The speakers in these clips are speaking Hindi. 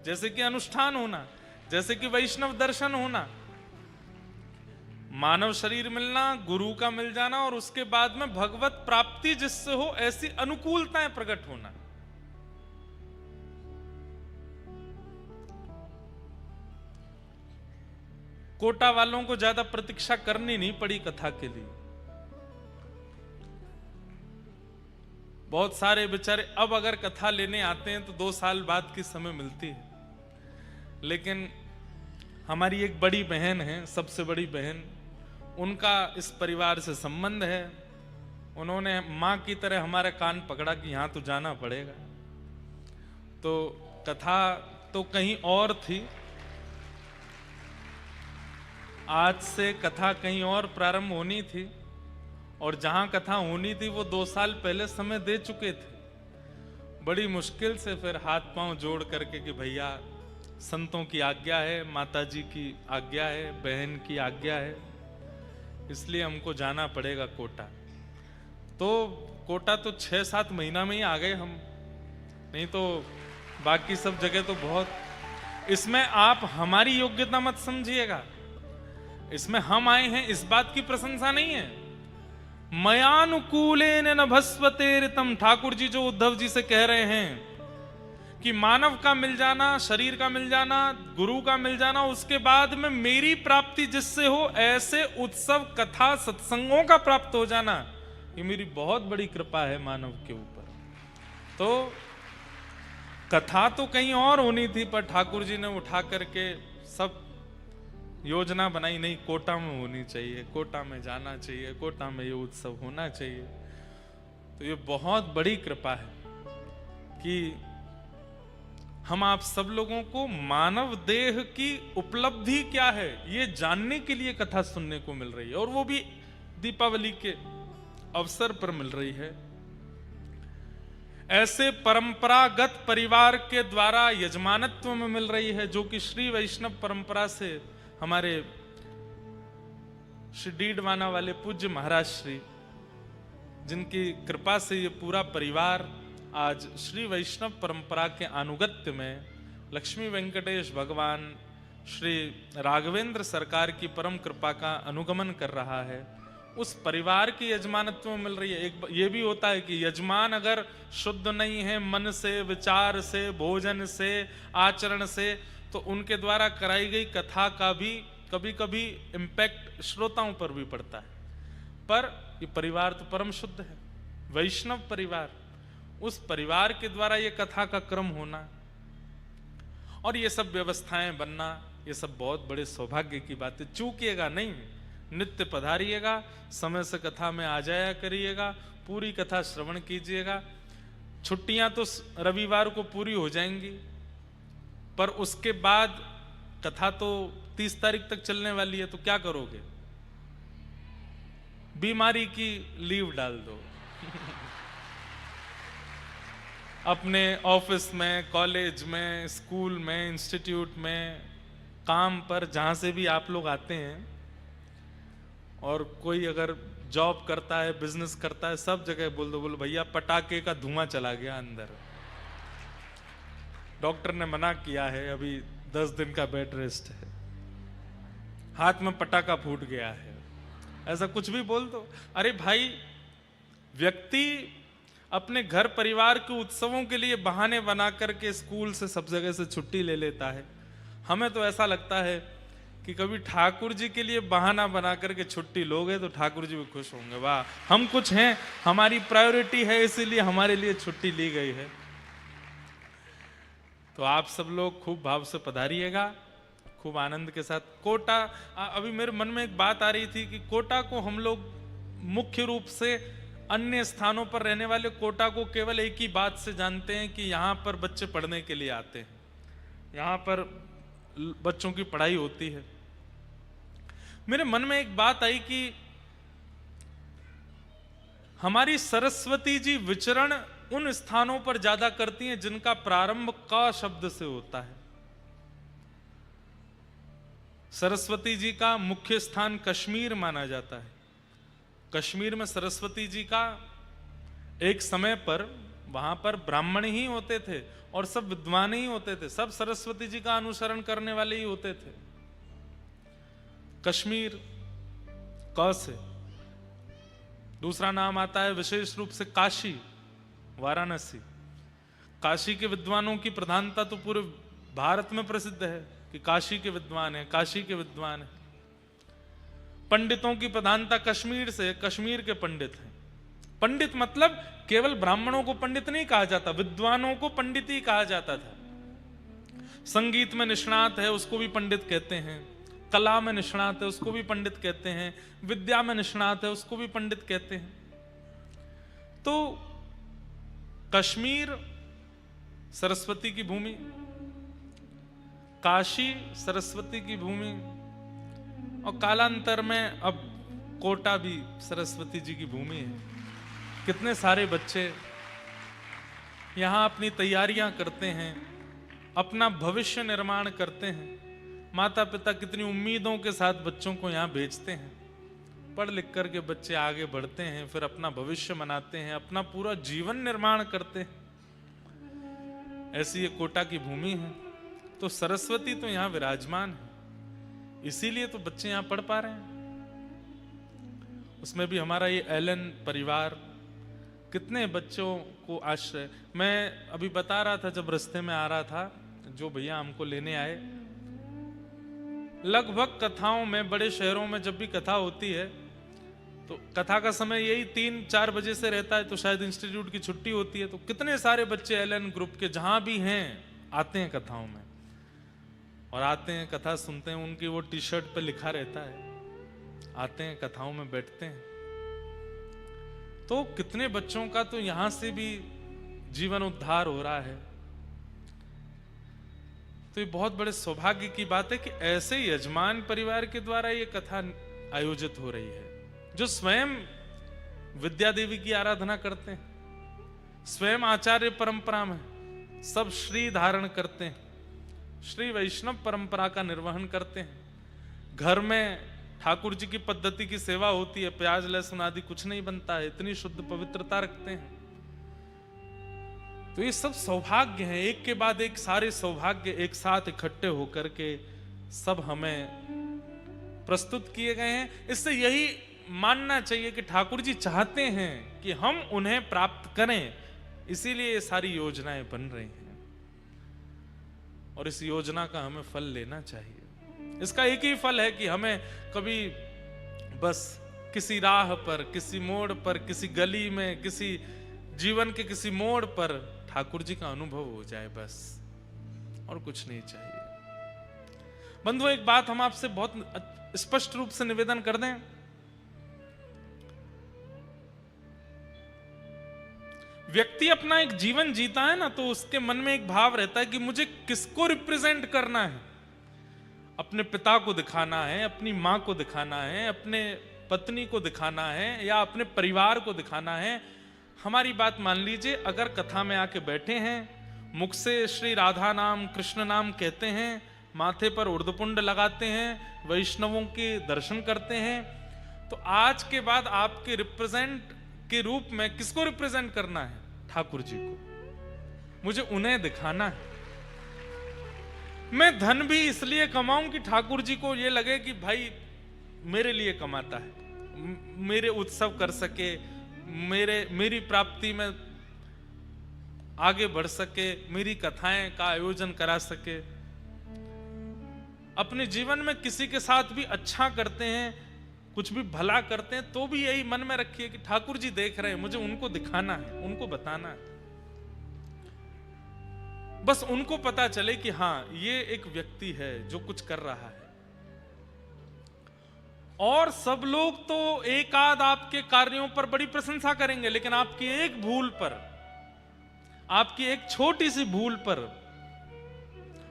जैसे कि अनुष्ठान होना, जैसे कि वैष्णव दर्शन होना, मानव शरीर मिलना, गुरु का मिल जाना और उसके बाद में भगवत प्राप्ति जिससे हो ऐसी अनुकूलताएं प्रकट होना। कोटा वालों को ज्यादा प्रतीक्षा करनी नहीं पड़ी कथा के लिए। बहुत सारे बेचारे अब अगर कथा लेने आते हैं तो 2 साल बाद की समय मिलती है, लेकिन हमारी एक बड़ी बहन है, सबसे बड़ी बहन, उनका इस परिवार से संबंध है। उन्होंने मां की तरह हमारा कान पकड़ा कि यहां तो जाना पड़ेगा। तो कथा तो कहीं और थी, आज से कथा कहीं और प्रारंभ होनी थी, और जहां कथा होनी थी वो 2 साल पहले समय दे चुके थे। बड़ी मुश्किल से फिर हाथ पांव जोड़ करके कि भैया संतों की आज्ञा है, माताजी की आज्ञा है, बहन की आज्ञा है, इसलिए हमको जाना पड़ेगा कोटा। तो कोटा तो 6-7 महीना में ही आ गए हम, नहीं तो बाकी सब जगह तो बहुत। इसमें आप हमारी योग्यता मत समझिएगा, इसमें हम आए हैं इस बात की प्रशंसा नहीं है। मयानुकूलेन न भस्वते ऋतम, ठाकुर जी जो उद्धव जी से कह रहे हैं कि मानव का मिल जाना, शरीर का मिल जाना, गुरु का मिल जाना, उसके बाद में मेरी प्राप्ति जिससे हो ऐसे उत्सव कथा सत्संगों का प्राप्त हो जाना, ये मेरी बहुत बड़ी कृपा है मानव के ऊपर। तो कथा तो कहीं और होनी थी, पर ठाकुर जी ने उठा करके सब योजना बनाई, नहीं कोटा में होनी चाहिए, कोटा में जाना चाहिए, कोटा में ये उत्सव होना चाहिए। तो ये बहुत बड़ी कृपा है कि हम आप सब लोगों को मानव देह की उपलब्धि क्या है ये जानने के लिए कथा सुनने को मिल रही है, और वो भी दीपावली के अवसर पर मिल रही है। ऐसे परंपरागत परिवार के द्वारा यजमानत्व में मिल रही है, जो कि श्री वैष्णव परंपरा से हमारे श्री डीडवाना वाले पूज्य महाराज श्री, जिनकी कृपा से ये पूरा परिवार आज श्री वैष्णव परंपरा के अनुगत्य में लक्ष्मी वेंकटेश भगवान श्री राघवेंद्र सरकार की परम कृपा का अनुगमन कर रहा है, उस परिवार की यजमानत्व में मिल रही है। एक ये भी होता है कि यजमान अगर शुद्ध नहीं है मन से, विचार से, भोजन से, आचरण से, तो उनके द्वारा कराई गई कथा का भी कभी कभी इम्पैक्ट श्रोताओं पर भी पड़ता है। पर ये परिवार तो परम शुद्ध है, वैष्णव परिवार, उस परिवार के द्वारा ये कथा का क्रम होना और ये सब व्यवस्थाएं बनना, ये सब बहुत बड़े सौभाग्य की बात है। चूकिएगा नहीं, नित्य पधारिएगा, समय से कथा में आ जाया करिएगा, पूरी कथा श्रवण कीजिएगा। छुट्टियां तो रविवार को पूरी हो जाएंगी, पर उसके बाद कथा तो 30 तारीख तक चलने वाली है, तो क्या करोगे? बीमारी की लीव डाल दो अपने ऑफिस में, कॉलेज में, स्कूल में, इंस्टीट्यूट में, काम पर, जहां से भी आप लोग आते हैं, और कोई अगर जॉब करता है, बिजनेस करता है, सब जगह बोल दो, बोलो भैया पटाखे का धुआं चला गया अंदर, डॉक्टर ने मना किया है, अभी 10 दिन का बेड रेस्ट है, हाथ में पटाखा फूट गया है, ऐसा कुछ भी बोल दो। अरे भाई, व्यक्ति अपने घर परिवार के उत्सवों के लिए बहाने बना करके स्कूल से, सब जगह से छुट्टी ले लेता है। हमें तो ऐसा लगता है कि कभी ठाकुर जी के लिए बहाना बना करके छुट्टी लोगे तो ठाकुर जी भी खुश होंगे, वाह हम कुछ हैं, हमारी प्रायोरिटी है, इसीलिए हमारे लिए छुट्टी ली गई है। तो आप सब लोग खूब भाव से पधारिएगा, खूब आनंद के साथ। कोटा, अभी मेरे मन में एक बात आ रही थी कि कोटा को हम लोग मुख्य रूप से अन्य स्थानों पर रहने वाले कोटा को केवल एक ही बात से जानते हैं कि यहाँ पर बच्चे पढ़ने के लिए आते हैं, यहाँ पर बच्चों की पढ़ाई होती है। मेरे मन में एक बात आई कि हमारी सरस्वती जी विचरण उन स्थानों पर ज्यादा करती हैं जिनका प्रारंभ का शब्द से होता है। सरस्वती जी का मुख्य स्थान कश्मीर माना जाता है। कश्मीर में सरस्वती जी का एक समय पर वहां पर ब्राह्मण ही होते थे और सब विद्वान ही होते थे, सब सरस्वती जी का अनुसरण करने वाले ही होते थे। कश्मीर क से दूसरा नाम आता है विशेष रूप से काशी, वाराणसी। काशी के विद्वानों की प्रधानता तो पूरे भारत में प्रसिद्ध है कि काशी के विद्वान हैं, काशी के विद्वान हैं। पंडितों की प्रधानता कश्मीर से, कश्मीर के पंडित हैं। पंडित मतलब केवल ब्राह्मणों को पंडित नहीं कहा जाता, विद्वानों को पंडित ही कहा जाता था। संगीत में निष्णात है उसको भी पंडित कहते हैं, कला में निष्णात है उसको भी पंडित कहते हैं, विद्या में निष्णात है उसको भी पंडित कहते हैं। तो कश्मीर सरस्वती की भूमि, काशी सरस्वती की भूमि, और कालांतर में अब कोटा भी सरस्वती जी की भूमि है। कितने सारे बच्चे यहाँ अपनी तैयारियां करते हैं, अपना भविष्य निर्माण करते हैं। माता पिता कितनी उम्मीदों के साथ बच्चों को यहाँ भेजते हैं, पढ़ लिख कर के बच्चे आगे बढ़ते हैं, फिर अपना भविष्य बनाते हैं, अपना पूरा जीवन निर्माण करते हैं। ऐसी ये कोटा की भूमि है। तो सरस्वती तो यहाँ विराजमान है, इसीलिए तो बच्चे यहाँ पढ़ पा रहे हैं। उसमें भी हमारा ये एलन परिवार कितने बच्चों को आश्रय। मैं अभी बता रहा था जब रास्ते में आ रहा था, जो भैया हमको लेने आए, लगभग कथाओं में, बड़े शहरों में जब भी कथा होती है तो कथा का समय यही 3-4 बजे से रहता है, तो शायद इंस्टीट्यूट की छुट्टी होती है, तो कितने सारे बच्चे एलन ग्रुप के जहां भी हैं आते हैं कथाओं में, और आते हैं कथा सुनते हैं। उनकी वो टी शर्ट पे लिखा रहता है, आते हैं कथाओं में बैठते हैं। तो कितने बच्चों का तो यहां से भी जीवन उद्धार हो रहा है। तो ये बहुत बड़े सौभाग्य की बात है कि ऐसे यजमान परिवार के द्वारा ये कथा आयोजित हो रही है, जो स्वयं विद्या देवी की आराधना करते हैं, स्वयं आचार्य परंपरा में सब श्री धारण करते हैं, श्री वैष्णव परंपरा का निर्वहन करते हैं। घर में ठाकुर जी की पद्धति की सेवा होती है, प्याज लहसुन आदि कुछ नहीं बनता है, इतनी शुद्ध पवित्रता रखते हैं। तो ये सब सौभाग्य हैं, एक के बाद एक सारे सौभाग्य एक साथ इकट्ठे होकर के सब हमें प्रस्तुत किए गए हैं। इससे यही मानना चाहिए कि ठाकुर जी चाहते हैं कि हम उन्हें प्राप्त करें, इसीलिए ये सारी योजनाएं बन रही हैं और इस योजना का हमें फल लेना चाहिए। इसका एक ही फल है कि हमें कभी बस किसी राह पर, किसी मोड़ पर, किसी गली में, किसी जीवन के किसी मोड़ पर ठाकुर जी का अनुभव हो जाए, बस, और कुछ नहीं चाहिए। बंधु, एक बात हम आपसे बहुत स्पष्ट रूप से निवेदन कर दें, व्यक्ति अपना एक जीवन जीता है ना, तो उसके मन में एक भाव रहता है कि मुझे किसको रिप्रेजेंट करना है। अपने पिता को दिखाना है, अपनी मां को दिखाना है, अपने पत्नी को दिखाना है, या अपने परिवार को दिखाना है। हमारी बात मान लीजिए, अगर कथा में आके बैठे हैं, मुख से श्री राधा नाम, कृष्ण नाम कहते हैं, माथे पर उर्दपुंड लगाते हैं, वैष्णवों के दर्शन करते हैं, तो आज के बाद आपके रिप्रेजेंट के रूप में किसको रिप्रेजेंट करना है? ठाकुर जी को। मुझे उन्हें दिखाना है। मैं धन भी इसलिए कमाऊं कि ठाकुर जी को ये लगे कि भाई मेरे लिए कमाता है, मेरे उत्सव कर सके, मेरी प्राप्ति में आगे बढ़ सके, मेरी कथाएं का आयोजन करा सके। अपने जीवन में किसी के साथ भी अच्छा करते हैं, कुछ भी भला करते हैं, तो भी यही मन में रखिए कि ठाकुर जी देख रहे हैं, मुझे उनको दिखाना है, उनको बताना है। बस उनको पता चले कि हाँ, ये एक व्यक्ति है जो कुछ कर रहा है। और सब लोग तो एक आध आपके कार्यों पर बड़ी प्रशंसा करेंगे, लेकिन आपकी एक भूल पर, आपकी एक छोटी सी भूल पर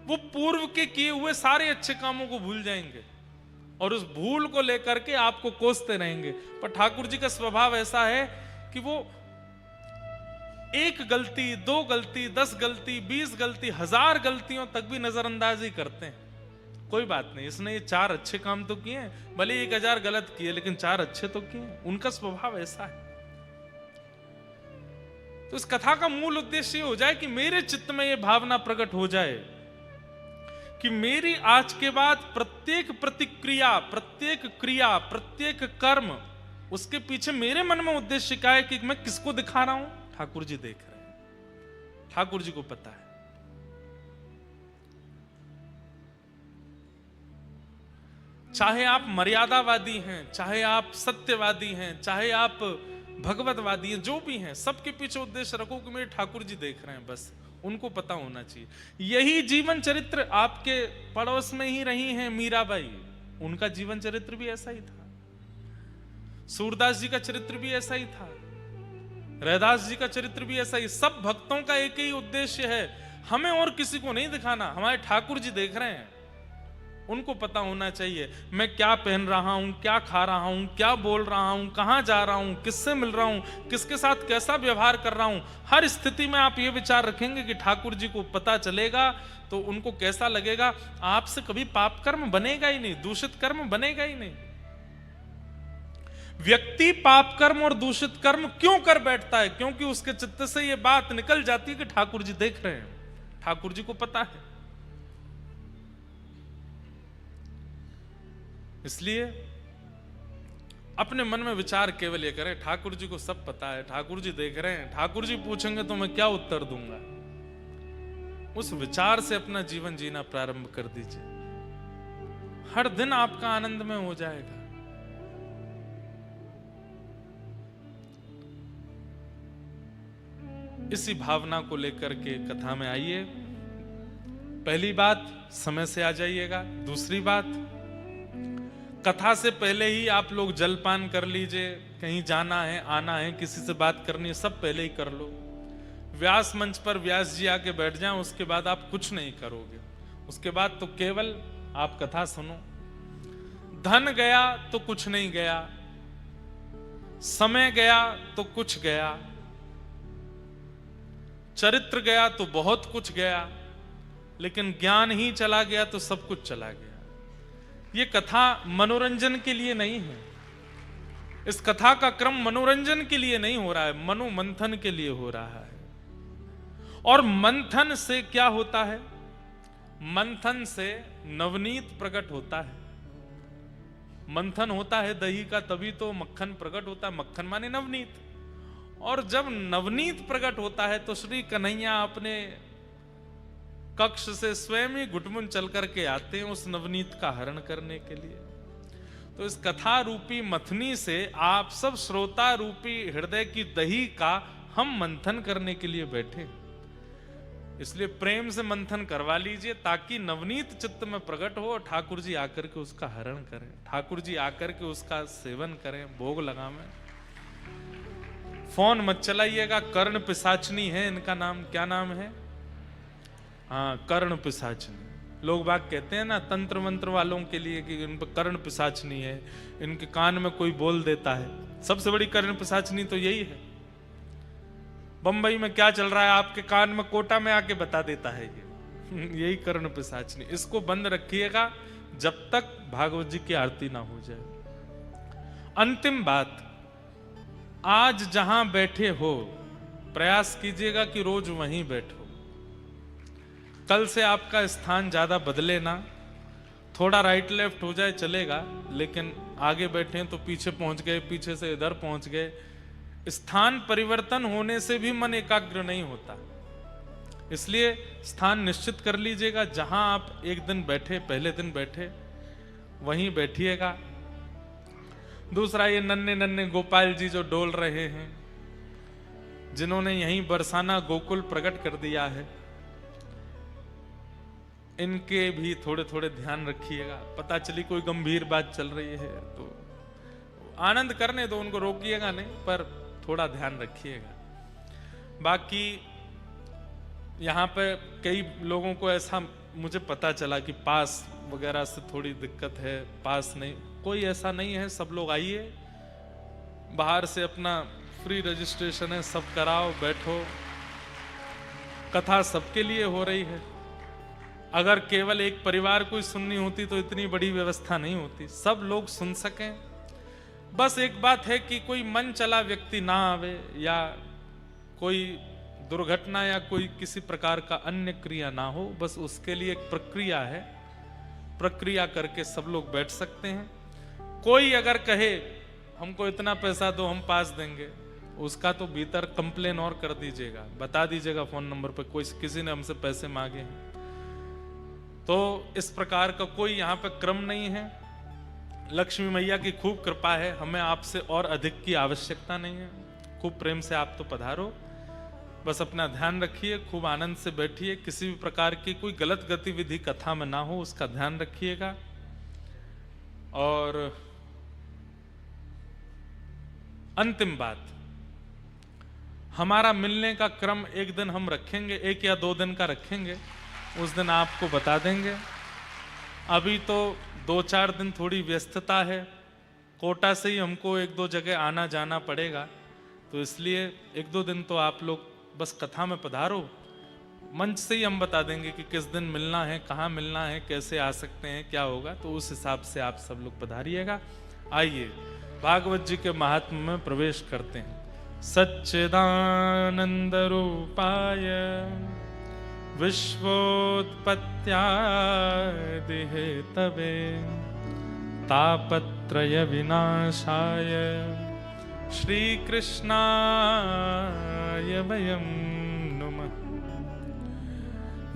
वो पूर्व के किए हुए सारे अच्छे कामों को भूल जाएंगे और उस भूल को लेकर के आपको कोसते रहेंगे। पर ठाकुर जी का स्वभाव ऐसा है कि वो एक गलती, 2 गलती, 10 गलती, 20 गलती, 1000 गलतियों तक भी नजरअंदाजी करते हैं। कोई बात नहीं, इसने ये 4 अच्छे काम तो किए, भले 1000 गलत किए लेकिन 4 अच्छे तो किए। उनका स्वभाव ऐसा है। तो इस कथा का मूल उद्देश्य ये हो जाए कि मेरे चित्त में ये भावना प्रकट हो जाए कि मेरी आज के बाद प्रत्येक प्रतिक्रिया, प्रत्येक क्रिया, प्रत्येक कर्म, उसके पीछे मेरे मन में उद्देश्य क्या है कि मैं किसको दिखा रहा हूं? ठाकुर जी देख रहे हैं, ठाकुर जी को पता है। चाहे आप मर्यादावादी हैं, चाहे आप सत्यवादी हैं, चाहे आप भगवतवादी हैं, जो भी हैं, सबके पीछे उद्देश्य रखो कि मेरे ठाकुर जी देख रहे हैं, बस उनको पता होना चाहिए। यही जीवन चरित्र आपके पड़ोस में ही रही हैं मीराबाई, उनका जीवन चरित्र भी ऐसा ही था। सूरदास जी का चरित्र भी ऐसा ही था, रैदास जी का चरित्र भी ऐसा ही। सब भक्तों का एक ही उद्देश्य है, हमें और किसी को नहीं दिखाना, हमारे ठाकुर जी देख रहे हैं, उनको पता होना चाहिए मैं क्या पहन रहा हूं, क्या खा रहा हूं, क्या बोल रहा हूं, कहां जा रहा हूं, किससे मिल रहा हूं, किसके साथ कैसा व्यवहार कर रहा हूं। हर स्थिति में आप ये विचार रखेंगे कि ठाकुर जी को पता चलेगा तो उनको कैसा लगेगा। आपसे कभी पाप कर्म बनेगा ही नहीं, दूषित कर्म बनेगा ही नहीं। व्यक्ति पाप कर्म और दूषित कर्म क्यों कर बैठता है? क्योंकि उसके चित्त से यह बात निकल जाती है कि ठाकुर जी देख रहे हैं, ठाकुर जी को पता है। इसलिए अपने मन में विचार केवल ये करें, ठाकुर जी को सब पता है, ठाकुर जी देख रहे हैं, ठाकुर जी पूछेंगे तो मैं क्या उत्तर दूंगा। उस विचार से अपना जीवन जीना प्रारंभ कर दीजिए, हर दिन आपका आनंदमय हो जाएगा। इसी भावना को लेकर के कथा में आइए। पहली बात, समय से आ जाइएगा। दूसरी बात, कथा से पहले ही आप लोग जलपान कर लीजिए। कहीं जाना है, आना है, किसी से बात करनी है, सब पहले ही कर लो। व्यास मंच पर व्यास जी आके बैठ जाएं, उसके बाद आप कुछ नहीं करोगे। उसके बाद तो केवल आप कथा सुनो। धन गया तो कुछ नहीं गया, समय गया तो कुछ गया, चरित्र गया तो बहुत कुछ गया, लेकिन ज्ञान ही चला गया तो सब कुछ चला गया। ये कथा मनोरंजन के लिए नहीं है। इस कथा का क्रम मनोरंजन के लिए नहीं हो रहा है, मनोमंथन के लिए हो रहा है। और मंथन से क्या होता है? मंथन से नवनीत प्रकट होता है। मंथन होता है दही का, तभी तो मक्खन प्रकट होता है। मक्खन माने नवनीत। और जब नवनीत प्रकट होता है तो श्री कन्हैया अपने कक्ष से स्वयं ही घुटमुन चल करके आते हैं उस नवनीत का हरण करने के लिए। तो इस कथा रूपी मथनी से आप सब श्रोता रूपी हृदय की दही का हम मंथन करने के लिए बैठे। इसलिए प्रेम से मंथन करवा लीजिए ताकि नवनीत चित्त में प्रकट हो और ठाकुर जी आकर के उसका हरण करें, ठाकुर जी आकर के उसका सेवन करें, भोग लगावें। फोन मत चलाइएगा, कर्ण पिशाचनी है इनका नाम। क्या नाम है? हाँ, कर्ण पिशाचनी। लोग बाग कहते हैं ना तंत्र मंत्र वालों के लिए कि इन पर कर्ण पिशाचनी है, इनके कान में कोई बोल देता है। सबसे बड़ी कर्ण पिशाचनी तो यही है। बंबई में क्या चल रहा है आपके कान में कोटा में आके बता देता है ये यही कर्ण पिशाचनी। इसको बंद रखिएगा जब तक भागवत जी की आरती ना हो जाए। अंतिम बात, आज जहां बैठे हो प्रयास कीजिएगा कि रोज वहीं बैठो। कल से आपका स्थान ज्यादा बदले ना, थोड़ा राइट लेफ्ट हो जाए चलेगा, लेकिन आगे बैठे तो पीछे पहुंच गए, पीछे से इधर पहुंच गए। स्थान परिवर्तन होने से भी मन एकाग्र नहीं होता। इसलिए स्थान निश्चित कर लीजिएगा, जहां आप एक दिन बैठे, पहले दिन बैठे, वहीं बैठिएगा। दूसरा, ये नन्हे नन्हे गोपाल जी जो डोल रहे हैं, जिन्होंने यहीं बरसाना गोकुल प्रकट कर दिया है, इनके भी थोड़े थोड़े ध्यान रखिएगा। पता चली कोई गंभीर बात चल रही है तो आनंद करने दो, उनको रोकिएगा नहीं, पर थोड़ा ध्यान रखिएगा। बाकी यहाँ पे कई लोगों को ऐसा मुझे पता चला कि पास वगैरह से थोड़ी दिक्कत है, पास नहीं, कोई ऐसा नहीं है। सब लोग आइए, बाहर से अपना फ्री रजिस्ट्रेशन है, सब कराओ, बैठो। कथा सबके लिए हो रही है। अगर केवल एक परिवार को सुननी होती तो इतनी बड़ी व्यवस्था नहीं होती, सब लोग सुन सकें। बस एक बात है कि कोई मन चला व्यक्ति ना आवे या कोई दुर्घटना या कोई किसी प्रकार का अन्य क्रिया ना हो, बस उसके लिए एक प्रक्रिया है, प्रक्रिया करके सब लोग बैठ सकते हैं। कोई अगर कहे हमको इतना पैसा दो हम पास देंगे, उसका तो भीतर कंप्लेन और कर दीजिएगा, बता दीजिएगा फोन नंबर पर कोई किसी ने हमसे पैसे मांगे हैं। तो इस प्रकार का कोई यहाँ पे क्रम नहीं है। लक्ष्मी मैया की खूब कृपा है, हमें आपसे और अधिक की आवश्यकता नहीं है। खूब प्रेम से आप तो पधारो, बस अपना ध्यान रखिए, खूब आनंद से बैठिए, किसी भी प्रकार की कोई गलत गतिविधि कथा में ना हो उसका ध्यान रखिएगा। और अंतिम बात, हमारा मिलने का क्रम एक दिन हम रखेंगे, 1 या 2 दिन का रखेंगे, उस दिन आपको बता देंगे। अभी तो 2-4 दिन थोड़ी व्यस्तता है, कोटा से ही हमको 1-2 जगह आना जाना पड़ेगा, तो इसलिए 1-2 दिन तो आप लोग बस कथा में पधारो, मंच से ही हम बता देंगे कि किस दिन मिलना है, कहाँ मिलना है, कैसे आ सकते हैं, क्या होगा, तो उस हिसाब से आप सब लोग पधारिएगा। आइए भागवत जी के महात्म्य में प्रवेश करते हैं। सच्चिदानंद रूपाय विश्वोत्पत्त्यादि हेतवे तापत्रय विनाशाय श्री कृष्णाय वयं नुमः।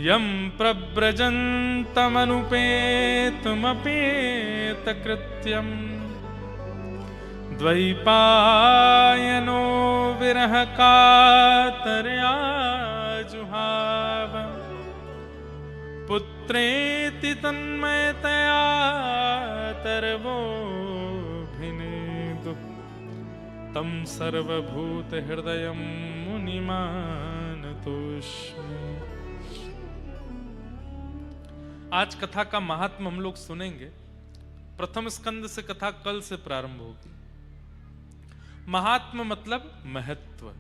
यं प्रव्रजन्तमनुपेतमपेतकृत्यम् द्वैपायनो विरह कातर्या जुहाव पुत्रेति तन्मयतया तरवोऽभिनेदुः तं सर्वभूत हृदयं मुनिमानतोऽस्मि। आज कथा का महात्म हम लोग सुनेंगे। प्रथम स्कंद से कथा कल से प्रारंभ होगी। महात्म मतलब महत्व।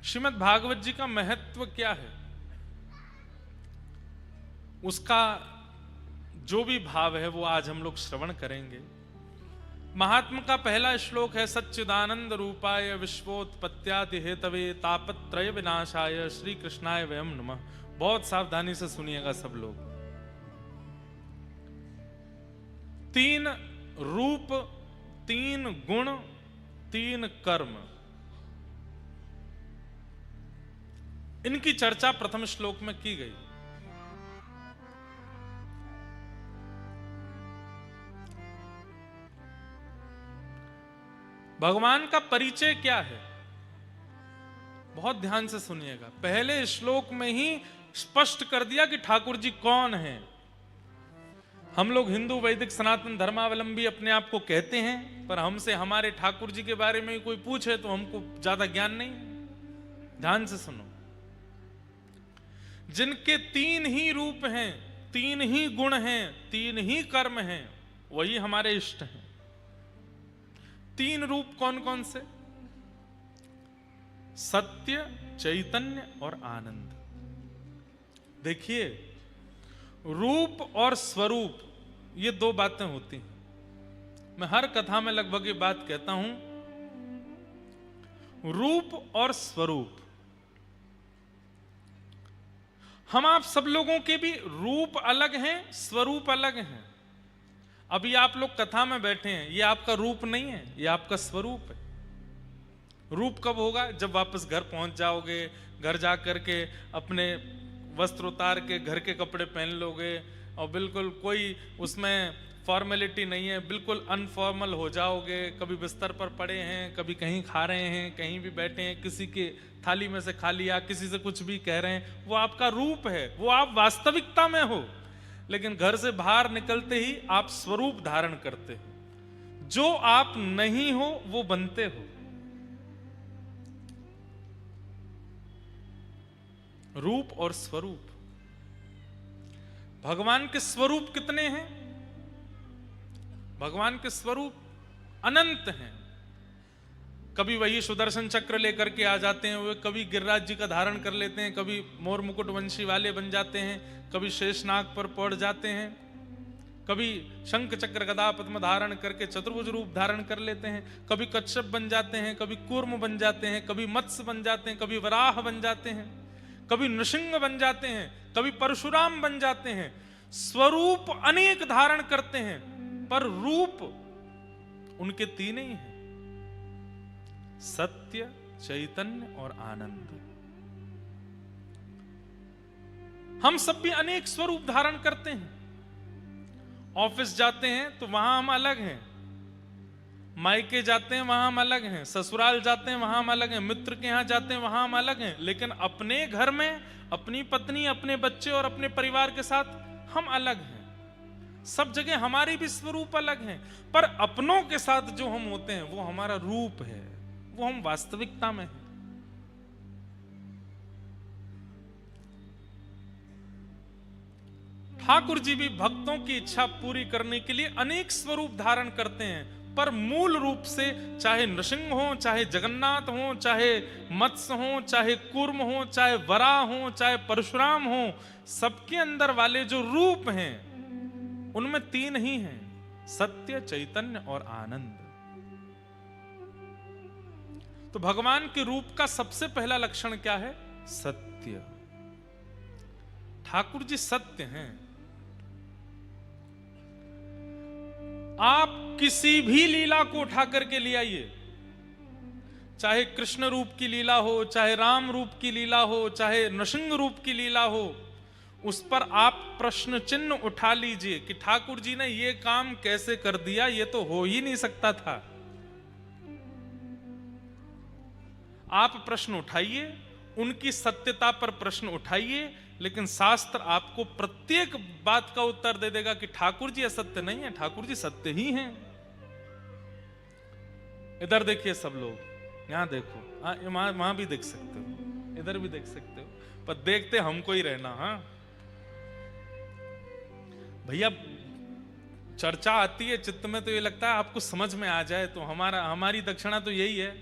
श्रीमद् भागवत जी का महत्व क्या है, उसका जो भी भाव है वो आज हम लोग श्रवण करेंगे। महात्म का पहला श्लोक है सच्चिदानंद रूपाय विश्वोत्पत्त्यादि हेतवे तापत्रय विनाशाय श्री कृष्णाय वयं नमः। बहुत सावधानी से सुनिएगा सब लोग। 3 रूप, 3 गुण, 3 कर्म, इनकी चर्चा प्रथम श्लोक में की गई। भगवान का परिचय क्या है, बहुत ध्यान से सुनिएगा। पहले श्लोक में ही स्पष्ट कर दिया कि ठाकुर जी कौन हैं। हम लोग हिंदू वैदिक सनातन धर्मावलंबी अपने आप को कहते हैं, पर हमसे हमारे ठाकुर जी के बारे में कोई पूछे तो हमको ज्यादा ज्ञान नहीं। ध्यान से सुनो। जिनके 3 ही रूप हैं, 3 ही गुण हैं, 3 ही कर्म हैं, वही हमारे इष्ट हैं। 3 रूप कौन कौन से? सत्य, चैतन्य और आनंद। देखिए, रूप और स्वरूप ये 2 बातें होती हैं। मैं हर कथा में लगभग ये बात कहता हूं, रूप और स्वरूप। हम आप सब लोगों के भी रूप अलग हैं, स्वरूप अलग हैं। अभी आप लोग कथा में बैठे हैं, ये आपका रूप नहीं है, ये आपका स्वरूप है। रूप कब होगा? जब वापस घर पहुंच जाओगे, घर जा करके अपने वस्त्र उतार के घर के कपड़े पहन लोगे और बिल्कुल कोई उसमें फॉर्मेलिटी नहीं है, बिल्कुल अनफॉर्मल हो जाओगे। कभी बिस्तर पर पड़े हैं, कभी कहीं खा रहे हैं, कहीं भी बैठे हैं, किसी की थाली में से खा लिया, किसी से कुछ भी कह रहे हैं, वो आपका रूप है, वो आप वास्तविकता में हो। लेकिन घर से बाहर निकलते ही आप स्वरूप धारण करते हो। जो आप नहीं हो वो बनते हो। रूप और स्वरूप। भगवान के स्वरूप कितने हैं? भगवान के स्वरूप अनंत हैं। कभी वही सुदर्शन चक्र लेकर के आ जाते हैं, वे कभी गिरिराज जी का धारण कर लेते हैं, कभी मोर मुकुट वंशी वाले बन जाते हैं, कभी शेषनाग पर पड़ जाते हैं। कभी शंख चक्र गदा पद्म धारण करके चतुर्भुज रूप धारण कर लेते हैं, कभी कच्छप बन जाते हैं, कभी कूर्म बन जाते हैं, कभी मत्स्य बन जाते हैं, कभी वराह बन जाते हैं, कभी नृसिंह बन जाते हैं, कभी परशुराम बन जाते हैं। स्वरूप अनेक धारण करते हैं, पर रूप उनके तीन ही हैं, सत्य, चैतन्य और आनंद। हम सब भी अनेक स्वरूप धारण करते हैं। ऑफिस जाते हैं तो वहां हम अलग हैं, मायके जाते हैं वहां हम अलग हैं, ससुराल जाते हैं वहां हम अलग हैं, मित्र के यहां जाते हैं वहां हम अलग हैं, लेकिन अपने घर में अपनी पत्नी, अपने बच्चे और अपने परिवार के साथ हम अलग हैं। सब जगह हमारी भी स्वरूप अलग हैं, पर अपनों के साथ जो हम होते हैं वो हमारा रूप है, वो हम वास्तविकता में हैं। ठाकुर जी भी भक्तों की इच्छा पूरी करने के लिए अनेक स्वरूप धारण करते हैं, पर मूल रूप से चाहे नृसिंह हो, चाहे जगन्नाथ हो, चाहे मत्स्य हो, चाहे कूर्म हो, चाहे वराह हो, चाहे परशुराम हो, सबके अंदर वाले जो रूप हैं उनमें तीन ही हैं, सत्य, चैतन्य और आनंद। तो भगवान के रूप का सबसे पहला लक्षण क्या है? सत्य। ठाकुर जी सत्य हैं। आप किसी भी लीला को उठा करके ले आइए, चाहे कृष्ण रूप की लीला हो, चाहे राम रूप की लीला हो, चाहे नृसिंह रूप की लीला हो, उस पर आप प्रश्न चिन्ह उठा लीजिए कि ठाकुर जी ने यह काम कैसे कर दिया, यह तो हो ही नहीं सकता था। आप प्रश्न उठाइए, उनकी सत्यता पर प्रश्न उठाइए, लेकिन शास्त्र आपको प्रत्येक बात का उत्तर दे देगा कि ठाकुर जी असत्य नहीं है, ठाकुर जी सत्य ही हैं। इधर देखिए सब लोग, यहां देखो, वहां भी देख सकते हो, इधर भी देख सकते हो, पर देखते हमको ही रहना। हाँ भैया, चर्चा आती है चित्त में तो ये लगता है आपको समझ में आ जाए, तो हमारी दक्षिणा तो यही है।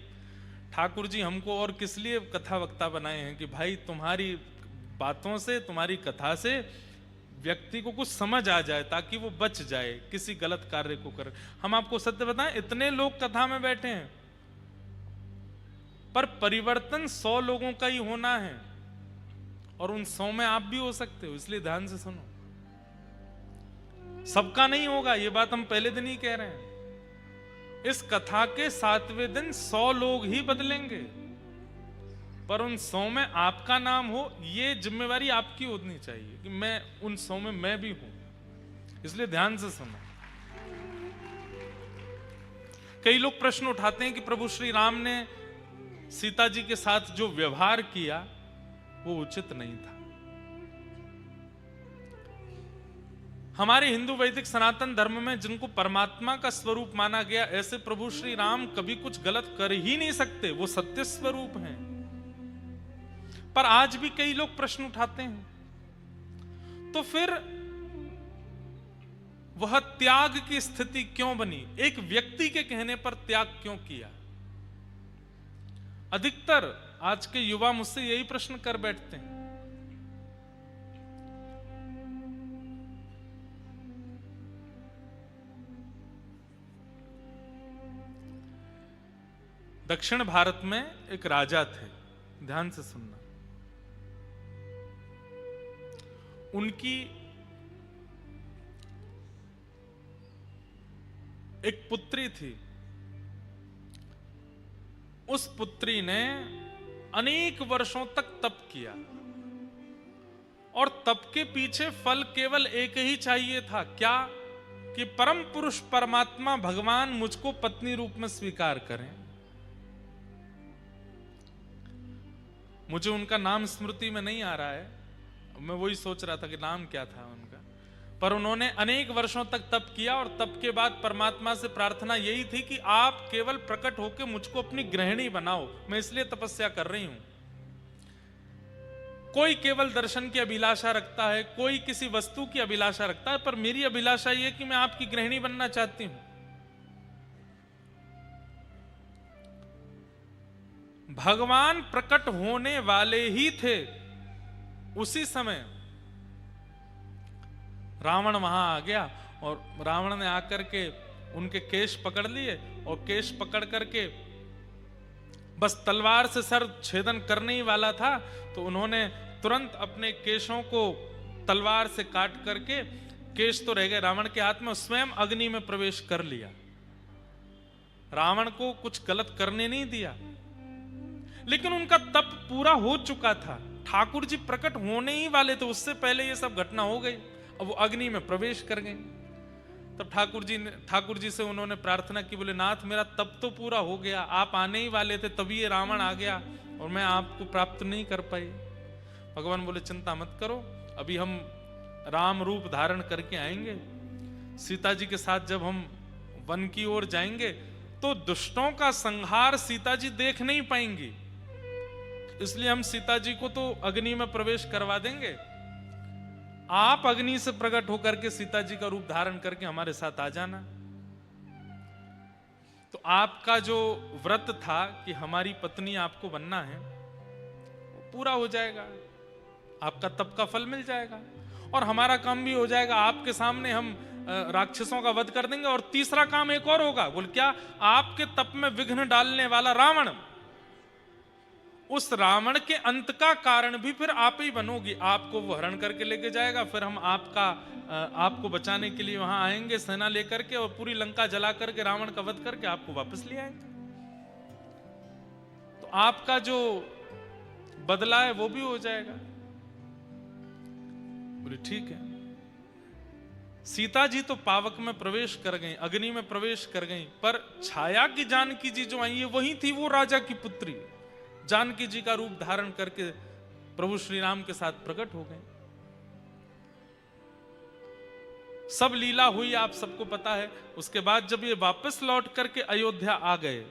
ठाकुर जी हमको और किस लिए कथा वक्ता बनाए हैं कि भाई तुम्हारी बातों से, तुम्हारी कथा से व्यक्ति को कुछ समझ आ जाए, ताकि वो बच जाए किसी गलत कार्य को कर। हम आपको सत्य बताएं, इतने लोग कथा में बैठे हैं, पर परिवर्तन 100 लोगों का ही होना है, और उन 100 में आप भी हो सकते हो, इसलिए ध्यान से सुनो। सबका नहीं होगा, ये बात हम पहले दिन ही कह रहे हैं। इस कथा के 7वें दिन 100 लोग ही बदलेंगे, पर उन 100 में आपका नाम हो, ये जिम्मेवारी आपकी होनी चाहिए कि मैं उन 100 में मैं भी हूं। इसलिए ध्यान से सुनो। कई लोग प्रश्न उठाते हैं कि प्रभु श्री राम ने सीता जी के साथ जो व्यवहार किया वो उचित नहीं था। हमारे हिंदू वैदिक सनातन धर्म में जिनको परमात्मा का स्वरूप माना गया, ऐसे प्रभु श्री राम कभी कुछ गलत कर ही नहीं सकते, वो सत्य स्वरूप हैं। पर आज भी कई लोग प्रश्न उठाते हैं, तो फिर वह त्याग की स्थिति क्यों बनी? एक व्यक्ति के कहने पर त्याग क्यों किया? अधिकतर आज के युवा मुझसे यही प्रश्न कर बैठते हैं। दक्षिण भारत में एक राजा थे, ध्यान से सुनना। उनकी एक पुत्री थी। उस पुत्री ने अनेक वर्षों तक तप किया, और तप के पीछे फल केवल एक ही चाहिए था, क्या? कि परम पुरुष परमात्मा भगवान मुझको पत्नी रूप में स्वीकार करें। मुझे उनका नाम स्मृति में नहीं आ रहा है, मैं वही सोच रहा था कि नाम क्या था उनका। पर उन्होंने अनेक वर्षों तक तप किया, और तप के बाद परमात्मा से प्रार्थना यही थी कि आप केवल प्रकट होकर मुझको अपनी गृहिणी बनाओ, मैं इसलिए तपस्या कर रही हूं। कोई केवल दर्शन की अभिलाषा रखता है, कोई किसी वस्तु की अभिलाषा रखता है, पर मेरी अभिलाषा यह कि मैं आपकी गृहिणी बनना चाहती हूं। भगवान प्रकट होने वाले ही थे। उसी समय रावण वहां आ गया और रावण ने आकर के उनके केश पकड़ लिए और केश पकड़ करके बस तलवार से सर छेदन करने ही वाला था, तो उन्होंने तुरंत अपने केशों को तलवार से काट करके, केश तो रह गए रावण के हाथ में, स्वयं अग्नि में प्रवेश कर लिया। रावण को कुछ गलत करने नहीं दिया, लेकिन उनका तप पूरा हो चुका था, ठाकुर जी प्रकट होने ही वाले थे, उससे पहले ये सब घटना हो गई। अब वो अग्नि में प्रवेश कर गए। तब ठाकुर जी से उन्होंने प्रार्थना की, बोले नाथ मेरा तप तो पूरा हो गया, आप आने ही वाले थे, तभी ये रावण आ गया और मैं आपको प्राप्त नहीं कर पाई। भगवान बोले चिंता मत करो, अभी हम राम रूप धारण करके आएंगे, सीता जी के साथ जब हम वन की ओर जाएंगे तो दुष्टों का संहार सीता जी देख नहीं पाएंगी, इसलिए हम सीता जी को तो अग्नि में प्रवेश करवा देंगे, आप अग्नि से प्रकट होकर के सीता जी का रूप धारण करके हमारे साथ आ जाना। तो आपका जो व्रत था कि हमारी पत्नी आपको बनना है, वो पूरा हो जाएगा, आपका तप का फल मिल जाएगा और हमारा काम भी हो जाएगा, आपके सामने हम राक्षसों का वध कर देंगे। और तीसरा काम एक और होगा, बोल क्या, आपके तप में विघ्न डालने वाला रावण, उस रावण के अंत का कारण भी फिर आप ही बनोगी, आपको वो हरण करके लेके जाएगा, फिर हम आपको बचाने के लिए वहां आएंगे सेना लेकर के और पूरी लंका जला करके रावण का वध करके आपको वापस ले आएंगे। तो आपका जो बदला है वो भी हो जाएगा। बोले ठीक है। सीता जी तो पावक में प्रवेश कर गई, अग्नि में प्रवेश कर गई, पर छाया की जानकी जी जो आई है वही थी वो राजा की पुत्री, जानकी जी का रूप धारण करके प्रभु श्री राम के साथ प्रकट हो गए। सब लीला हुई, आप सबको पता है। उसके बाद जब ये वापस लौट करके अयोध्या आ गए,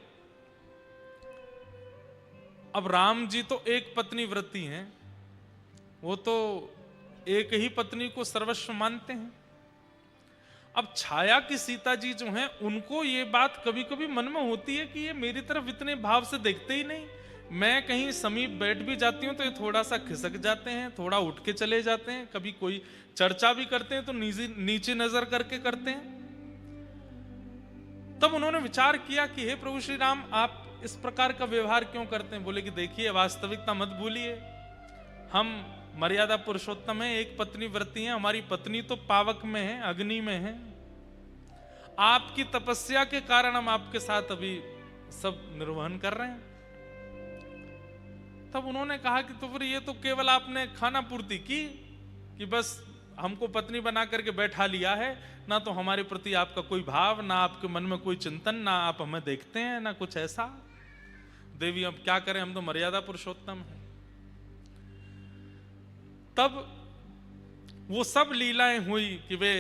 अब राम जी तो एक पत्नी व्रती हैं, वो तो एक ही पत्नी को सर्वस्व मानते हैं। अब छाया की सीता जी जो हैं, उनको ये बात कभी कभी मन में होती है कि ये मेरी तरफ इतने भाव से देखते ही नहीं, मैं कहीं समीप बैठ भी जाती हूं तो ये थोड़ा सा खिसक जाते हैं, थोड़ा उठ के चले जाते हैं, कभी कोई चर्चा भी करते हैं तो नीचे नजर करके करते हैं। तब उन्होंने विचार किया कि हे प्रभु श्री राम, आप इस प्रकार का व्यवहार क्यों करते हैं? बोले कि देखिए, वास्तविकता मत भूलिए, हम मर्यादा पुरुषोत्तम है, एक पत्नी व्रती है, हमारी पत्नी तो पावक में है, अग्नि में है, आपकी तपस्या के कारण हम आपके साथ अभी सब निर्वहन कर रहे हैं। तब उन्होंने कहा कि तो फिर ये तो केवल आपने खाना पूर्ति की कि बस हमको पत्नी बना करके बैठा लिया है, ना तो हमारे प्रति आपका कोई भाव, ना आपके मन में कोई चिंतन, ना आप हमें देखते हैं, ना कुछ ऐसा। देवी अब क्या करें, हम तो मर्यादा पुरुषोत्तम हैं। तब वो सब लीलाएं हुई कि वे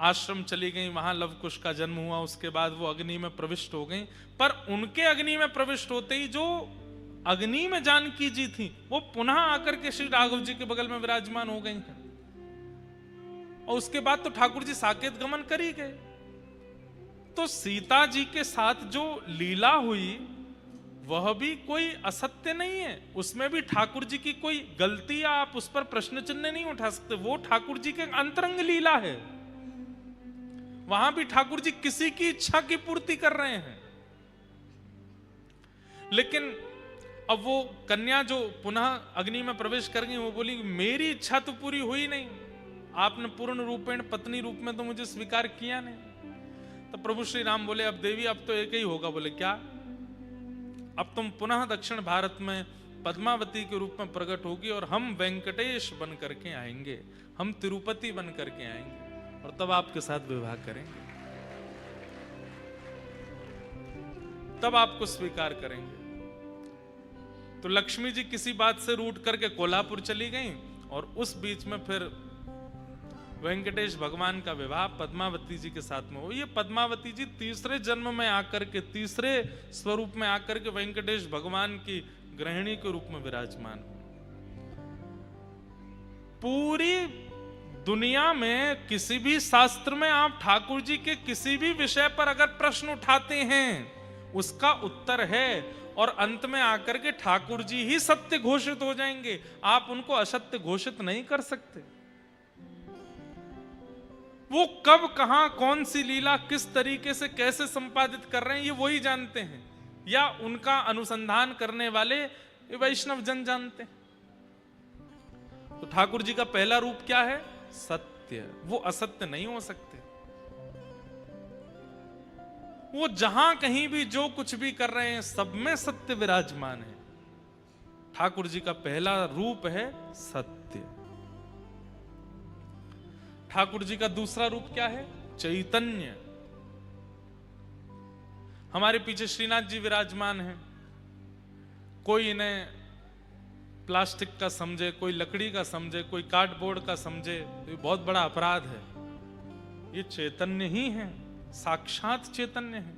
आश्रम चली गई, वहां लव कुश का जन्म हुआ, उसके बाद वो अग्नि में प्रविष्ट हो गई। पर उनके अग्नि में प्रविष्ट होते ही जो अग्नि में जानकी जी थी, वो पुनः आकर के श्री राघव जी के बगल में विराजमान हो गई हैं। और उसके बाद तो ठाकुर जी साकेत गमन कर ही गए। तो सीता जी के साथ जो लीला हुई वह भी कोई असत्य नहीं है, उसमें भी ठाकुर जी की कोई गलती या आप उस पर प्रश्न चिन्ह नहीं उठा सकते, वो ठाकुर जी के अंतरंग लीला है। वहां भी ठाकुर जी किसी की इच्छा की पूर्ति कर रहे हैं। लेकिन अब वो कन्या जो पुनः अग्नि में प्रवेश कर गई, वो बोली मेरी इच्छा तो पूरी हुई नहीं, आपने पूर्ण रूपेण पत्नी रूप में तो मुझे स्वीकार किया नहीं। तो प्रभु श्री राम बोले अब देवी अब तो एक ही होगा। बोले क्या? अब तुम पुनः दक्षिण भारत में पद्मावती के रूप में प्रकट होगी और हम वेंकटेश बन करके आएंगे, हम तिरुपति बन करके आएंगे और तब आपके साथ विवाह करेंगे, तब आपको स्वीकार करेंगे। तो लक्ष्मी जी किसी बात से रूठ करके कोल्हापुर चली गई और उस बीच में फिर वेंकटेश भगवान का विवाह पद्मावती जी के साथ में हो। ये पद्मावती जी तीसरे जन्म में आकर के, तीसरे स्वरूप में आकर के वेंकटेश भगवान की गृहिणी के रूप में विराजमान हो। पूरी दुनिया में किसी भी शास्त्र में आप ठाकुर जी के किसी भी विषय पर अगर प्रश्न उठाते हैं, उसका उत्तर है और अंत में आकर के ठाकुर जी ही सत्य घोषित हो जाएंगे, आप उनको असत्य घोषित नहीं कर सकते। वो कब कहां कौन सी लीला किस तरीके से कैसे संपादित कर रहे हैं ये वही जानते हैं, या उनका अनुसंधान करने वाले वैष्णव जन जानते हैं। तो ठाकुर जी का पहला रूप क्या है? सत्य। वो असत्य नहीं हो सकते। वो जहां कहीं भी जो कुछ भी कर रहे हैं सब में सत्य विराजमान है। ठाकुर जी का पहला रूप है सत्य। ठाकुर जी का दूसरा रूप क्या है? चैतन्य। हमारे पीछे श्रीनाथ जी विराजमान हैं। कोई इन्हें प्लास्टिक का समझे, कोई लकड़ी का समझे, कोई कार्डबोर्ड का समझे, तो ये बहुत बड़ा अपराध है। ये चैतन्य ही है, साक्षात चैतन्य है।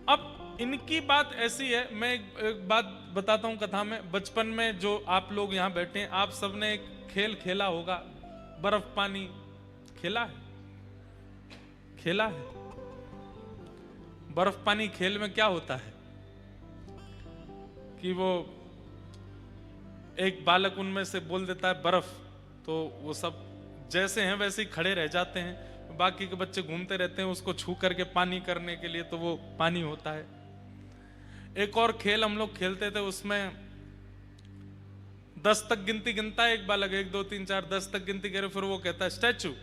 अब इनकी बात ऐसी है, मैं एक बात बताता हूं कथा में। बचपन में जो आप लोग यहां बैठे हैं, आप सबने एक खेल खेला होगा, बर्फ पानी खेला है? खेला है? बर्फ पानी खेल में क्या होता है कि वो एक बालक उनमें से बोल देता है बर्फ, तो वो सब जैसे हैं वैसे ही खड़े रह जाते हैं। बाकी के बच्चे घूमते रहते हैं उसको छू करके पानी करने के लिए, तो वो पानी होता है। एक और खेल हम लोग खेलते थे, उसमें 10 तक गिनती गिनता है एक बालक, 1 2 3 4 10 तक गिनती करे, फिर वो कहता है स्टैचू।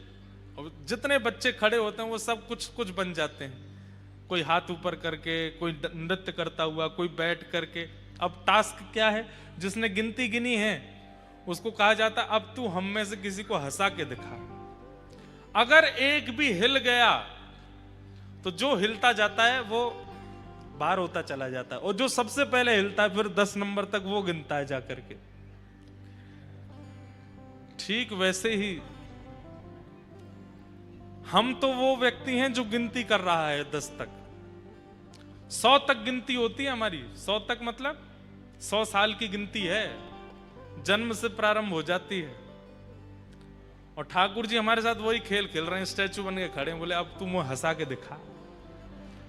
और जितने बच्चे खड़े होते हैं वो सब कुछ कुछ बन जाते हैं, कोई हाथ ऊपर करके, कोई नृत्य करता हुआ, कोई बैठ करके। अब टास्क क्या है? जिसने गिनती गिनी है उसको कहा जाता है अब तू हम में से किसी को हंसा के दिखा। अगर एक भी हिल गया तो जो हिलता जाता है वो बाहर होता चला जाता है, और जो सबसे पहले हिलता है फिर 10 नंबर तक वो गिनता है जाकर के। ठीक वैसे ही हम तो वो व्यक्ति हैं जो गिनती कर रहा है 10 तक। 100 तक गिनती होती है हमारी। 100 तक मतलब 100 साल की गिनती है, जन्म से प्रारंभ हो जाती है। और ठाकुर जी हमारे साथ वही खेल खेल रहे हैं, स्टैचू बन के खड़े हैं, बोले अब तुम वो हंसा के दिखा,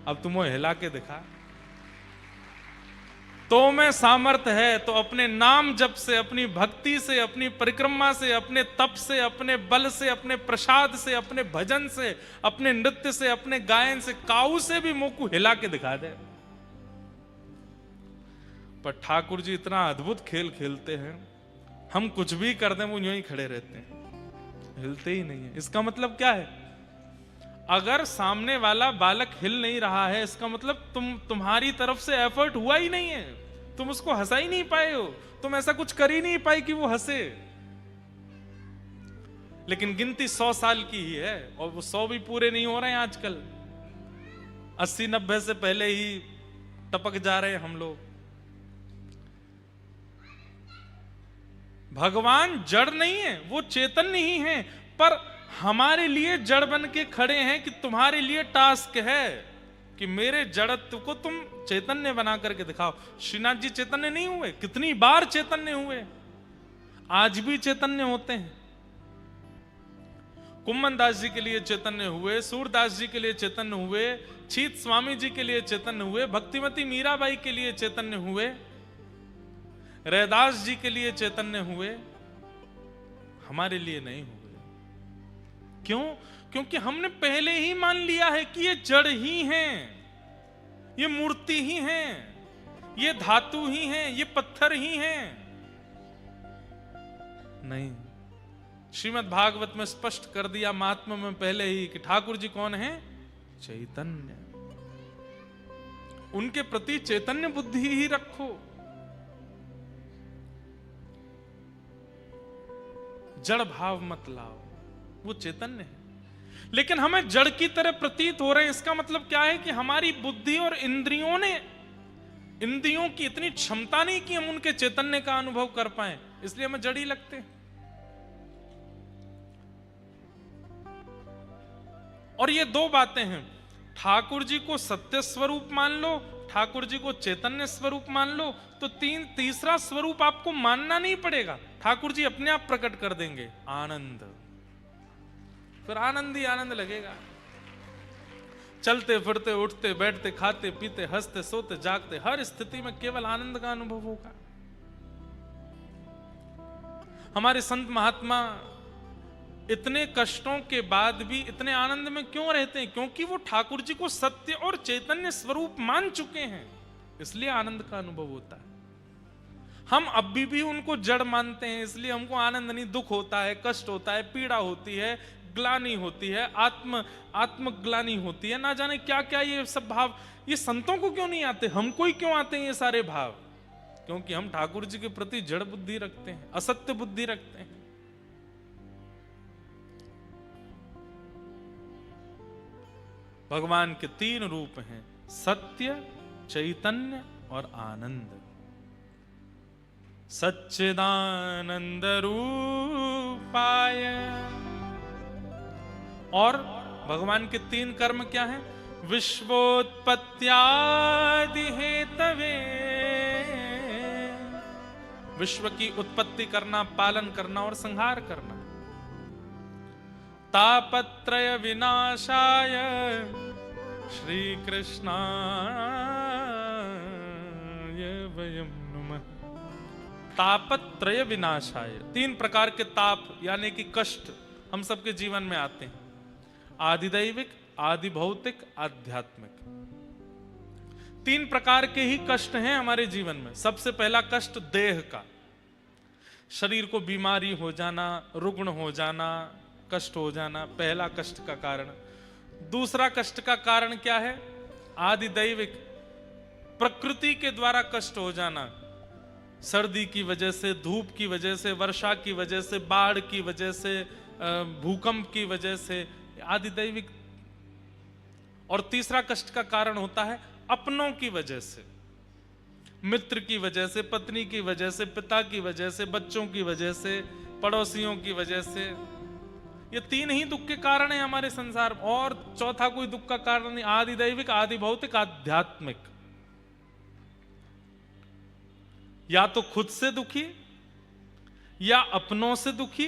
अब तुम वो हिला के दिखा। तो में सामर्थ्य है तो अपने नाम जप से, अपनी भक्ति से, अपनी परिक्रमा से, अपने तप से, अपने बल से, अपने प्रसाद से, अपने भजन से, अपने नृत्य से, अपने गायन से, काऊ से भी मुंह को हिला के दिखा दे। पर ठाकुर जी इतना अद्भुत खेल खेलते हैं, हम कुछ भी कर दें वो यूं ही खड़े रहते हैं, हिलते ही नहीं है। इसका मतलब क्या है? अगर सामने वाला बालक हिल नहीं रहा है, इसका मतलब तुम्हारी तरफ से एफर्ट हुआ ही नहीं है, तुम उसको हंसा ही नहीं पाए हो, तुम ऐसा कुछ कर ही नहीं पाए कि वो हंसे। लेकिन गिनती 100 साल की ही है, और वो 100 भी पूरे नहीं हो रहे हैं आजकल। 80-90 से पहले ही टपक जा रहे हैं हम लोग। भगवान जड़ नहीं है, वो चैतन्य ही है, पर हमारे लिए जड़ बन के खड़े हैं कि तुम्हारे लिए टास्क है कि मेरे जड़त्व को तुम चैतन्य बना करके दिखाओ। श्रीनाथ जी चैतन्य नहीं हुए? कितनी बार चैतन्य हुए, आज भी चैतन्य होते हैं। कुम्मन दास जी के लिए चैतन्य हुए, सूरदास जी के लिए चैतन्य हुए, छीत स्वामी जी के लिए चैतन्य हुए, भक्तिमती मीराबाई के लिए चैतन्य हुए, रैदास जी के लिए चैतन्य हुए, हमारे लिए नहीं हुए। क्यों? क्योंकि हमने पहले ही मान लिया है कि ये जड़ ही हैं, ये मूर्ति ही हैं, ये धातु ही हैं, ये पत्थर ही हैं। नहीं, श्रीमद् भागवत में स्पष्ट कर दिया महात्मा में पहले ही कि ठाकुर जी कौन है? चैतन्य। उनके प्रति चैतन्य बुद्धि ही रखो, जड़ भाव मत लाओ, वो चैतन्य है। लेकिन हमें जड़ की तरह प्रतीत हो रहे हैं, इसका मतलब क्या है कि हमारी बुद्धि और इंद्रियों की इतनी क्षमता नहीं कि हम उनके चैतन्य का अनुभव कर पाए, इसलिए हमें जड़ ही लगते हैं। और ये दो बातें हैं, ठाकुर जी को सत्य स्वरूप मान लो, ठाकुर जी को चैतन्य स्वरूप मान लो, तो तीसरा स्वरूप आपको मानना नहीं पड़ेगा, ठाकुर जी अपने आप प्रकट कर देंगे, आनंद। फिर आनंद ही आनंद लगेगा। चलते फिरते, उठते बैठते, खाते पीते, हंसते सोते जागते, हर स्थिति में केवल आनंद का अनुभव होगा। हमारे संत महात्मा इतने कष्टों के बाद भी इतने आनंद में क्यों रहते हैं? क्योंकि वो ठाकुर जी को सत्य और चैतन्य स्वरूप मान चुके हैं, इसलिए आनंद का अनुभव होता है। हम अभी भी उनको जड़ मानते हैं, इसलिए हमको आनंद नहीं, दुख होता है, कष्ट होता है, पीड़ा होती है, ग्लानि होती है, आत्मग्लानि होती है, ना जाने क्या क्या ये सब भाव। ये संतों को क्यों नहीं आते, हमको ही क्यों आते हैं ये सारे भाव? क्योंकि हम ठाकुर जी के प्रति जड़ बुद्धि रखते हैं, असत्य बुद्धि रखते हैं। भगवान के 3 रूप हैं, सत्य, चैतन्य और आनंद। सच्चिदानंद रूपाय। और भगवान के 3 कर्म क्या हैं? विश्वोत्पत्त्यादि हेतवे, विश्व की उत्पत्ति करना, पालन करना और संहार करना। तापत्रय विनाशाय श्री कृष्णाय वयम् नमः। तापत्रय विनाशाय, 3 प्रकार के ताप यानी कि कष्ट हम सबके जीवन में आते हैं, आदिदैविक, आदि भौतिक, आध्यात्मिक। 3 प्रकार के ही कष्ट हैं हमारे जीवन में। सबसे पहला कष्ट देह का, शरीर को बीमारी हो जाना, रुग्ण हो जाना, कष्ट हो जाना, पहला कष्ट का कारण। दूसरा कष्ट का कारण क्या है? आदिदैविक, प्रकृति के द्वारा कष्ट हो जाना, सर्दी की वजह से, धूप की वजह से, वर्षा की वजह से, बाढ़ की वजह से, भूकंप की वजह से, आदिदैविक। और तीसरा कष्ट का कारण होता है अपनों की वजह से, मित्र की वजह से, पत्नी की वजह से, पिता की वजह से, बच्चों की वजह से, पड़ोसियों की वजह से। ये 3 ही दुख के कारण है हमारे संसार में, और चौथा कोई दुख का कारण नहीं। आदिदैविक, आदि भौतिक, आध्यात्मिक। या तो खुद से दुखी, या अपनों से दुखी,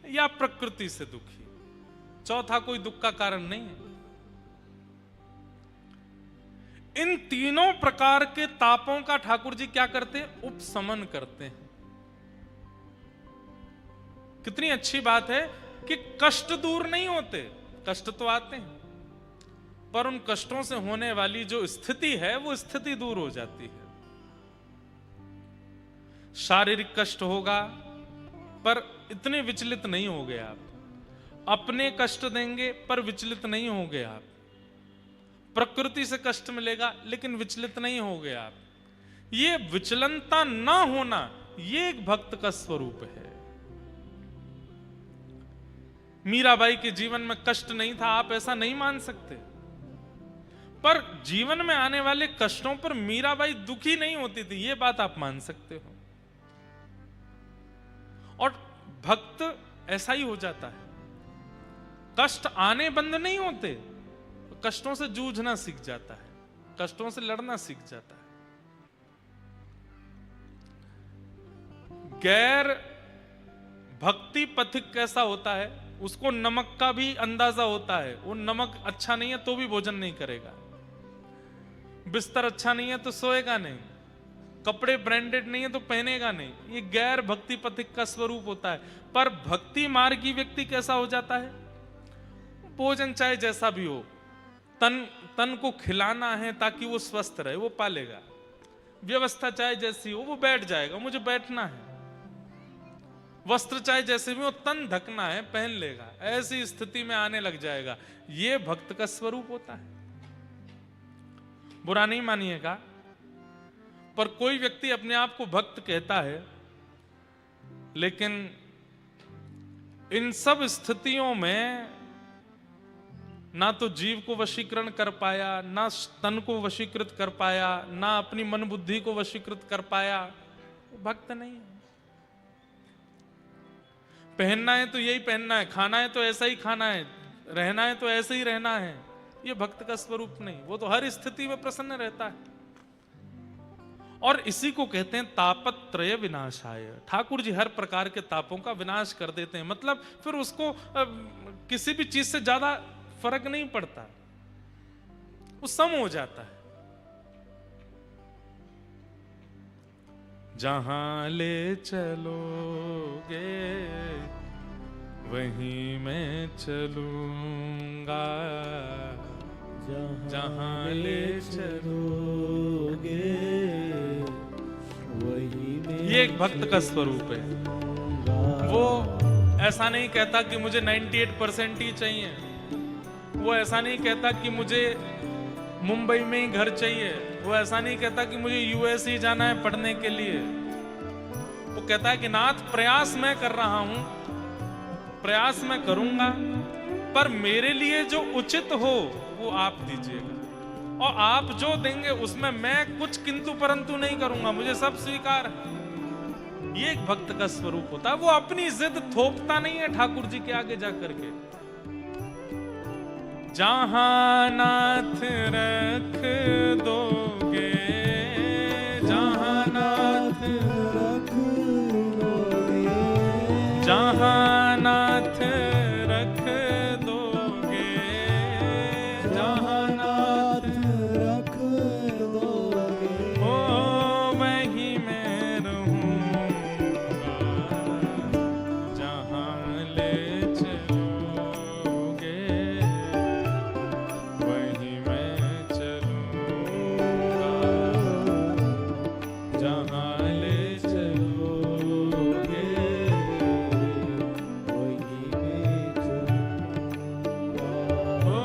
या प्रकृति से दुखी। चौथा कोई दुख का कारण नहीं है। इन तीनों प्रकार के तापों का ठाकुर जी क्या करते हैं? उपशमन करते हैं। कितनी अच्छी बात है कि कष्ट दूर नहीं होते, कष्ट तो आते हैं, पर उन कष्टों से होने वाली जो स्थिति है वो स्थिति दूर हो जाती है। शारीरिक कष्ट होगा पर इतने विचलित नहीं होगे आप, अपने कष्ट देंगे पर विचलित नहीं होगे आप, प्रकृति से कष्ट मिलेगा लेकिन विचलित नहीं होगे आप। ये विचलनता ना होना, ये एक भक्त का स्वरूप है। मीराबाई के जीवन में कष्ट नहीं था, आप ऐसा नहीं मान सकते, पर जीवन में आने वाले कष्टों पर मीराबाई दुखी नहीं होती थी, ये बात आप मान सकते हो। और भक्त ऐसा ही हो जाता है, कष्ट आने बंद नहीं होते, कष्टों से जूझना सीख जाता है, कष्टों से लड़ना सीख जाता है। गैर भक्ति पथिक कैसा होता है, उसको नमक का भी अंदाजा होता है। वो नमक अच्छा नहीं है तो भी भोजन नहीं करेगा, बिस्तर अच्छा नहीं है तो सोएगा नहीं, कपड़े ब्रांडेड नहीं है तो पहनेगा नहीं। ये गैर भक्ति पथिक का स्वरूप होता है। पर भक्ति मार्गी व्यक्ति कैसा हो जाता है? भोजन चाहे जैसा भी हो, तन को खिलाना है ताकि वो स्वस्थ रहे, वो पालेगा। व्यवस्था चाहे जैसी हो, वो बैठ जाएगा, मुझे बैठना है। वस्त्र चाहे जैसे भी हो, तन ढकना है, पहन लेगा, ऐसी स्थिति में आने लग जाएगा। ये भक्त का स्वरूप होता है। बुरा नहीं मानिएगा, पर कोई व्यक्ति अपने आप को भक्त कहता है, लेकिन इन सब स्थितियों में ना तो जीव को वशीकरण कर पाया, ना तन को वशीकृत कर पाया, ना अपनी मन बुद्धि को वशीकृत कर पाया, वो भक्त नहीं है। पहनना है तो यही पहनना है, खाना है तो ऐसा ही खाना है, रहना है तो ऐसे ही रहना है, ये भक्त का स्वरूप नहीं। वो तो हर स्थिति में प्रसन्न रहता है। और इसी को कहते हैं तापत्रय विनाशाय। ठाकुर जी हर प्रकार के तापों का विनाश कर देते हैं, मतलब फिर उसको किसी भी चीज से ज्यादा फर्क नहीं पड़ता, वो सम हो जाता है। जहां ले चलोगे वहीं मैं चलूंगा जहां ले चलोगे। ये एक भक्त का स्वरूप है। वो ऐसा नहीं कहता कि मुझे 98% ही चाहिए, वो ऐसा नहीं कहता कि मुझे मुंबई में ही घर चाहिए, वो ऐसा नहीं कहता कि मुझे यूएस ही जाना है पढ़ने के लिए। वो कहता है कि नाथ प्रयास मैं कर रहा हूं, प्रयास मैं करूंगा, पर मेरे लिए जो उचित हो वो आप दीजिएगा, और आप जो देंगे उसमें मैं कुछ किंतु परंतु नहीं करूंगा, मुझे सब स्वीकार है। ये एक भक्त का स्वरूप होता है। वो अपनी जिद थोपता नहीं है ठाकुर जी के आगे जाकर के। जहां नाथ रख दोगे, जहां नाथ रख दोगे, जहां नाथ रख दोगे, जहां नाथ रख दोगे, ओ वहीं मैं रहूंगा, जहां ले चलोगे वहीं मैं चलूंगा, जहां ले चलोगे वहीं मैं चलूंगा। ओ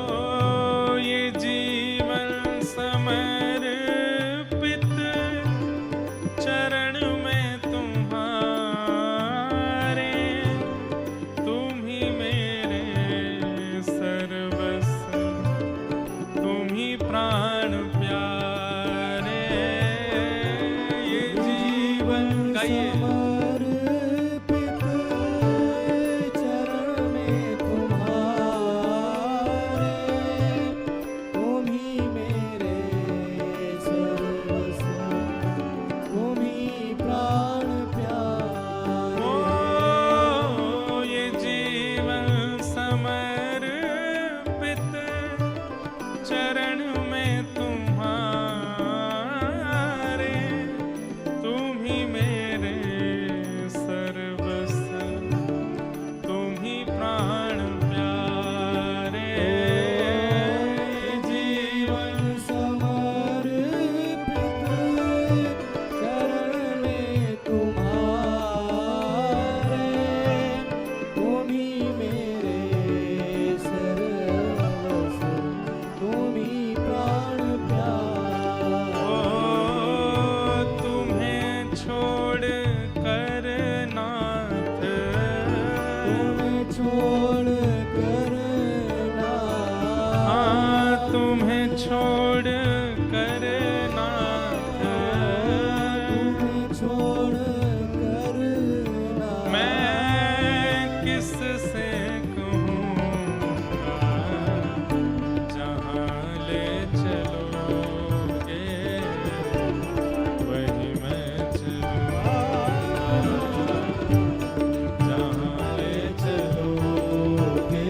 ये जीवन समर्पित चरण में तुम्हारे, तुम ही मेरे सर्वस्व, तुम ही प्राण प्यारे। ये जीवन गाइए। समर्पित चरण में तुम्हारे, तुम ही मेरे सर्वस्व, तुम ही प्राण प्यारे। ओ ये जीवन समर्पित चरण में तुम्हारे, तुम ही मेरे सर्वस्व, तुम ही प्राण प्यारे। जीवन समर्पित चरण में तुम्हारे, तुम ही मेरे सर्वस्व, तुम ही प्राण प्यारे। ओ तुम्हें छोड़ कर नाथ, तुम्हें छोड़ कर हाँ तुम्हें छोड़ कर नाथ, तुम्हें छोड़ कर मैं किससे कहूँगा, जहाँ ले चलोगे वहीं मैं चलूँगा, जहाँ ले चलोगे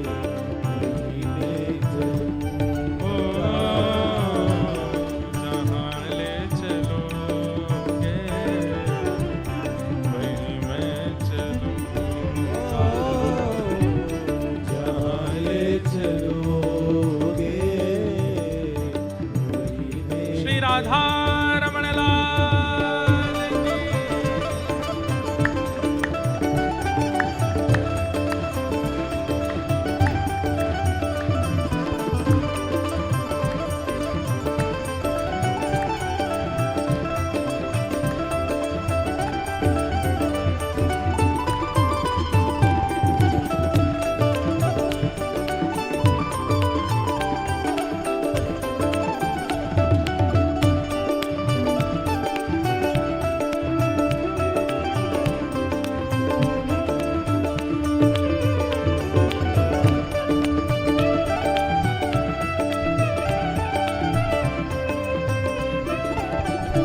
वहीं मैं चलूँगा, ओ जहाँ ले चलोगे वहीं मैं चलूँगा, जहाँ ले चलोगे वहीं में। श्री राधा रमण लाल की।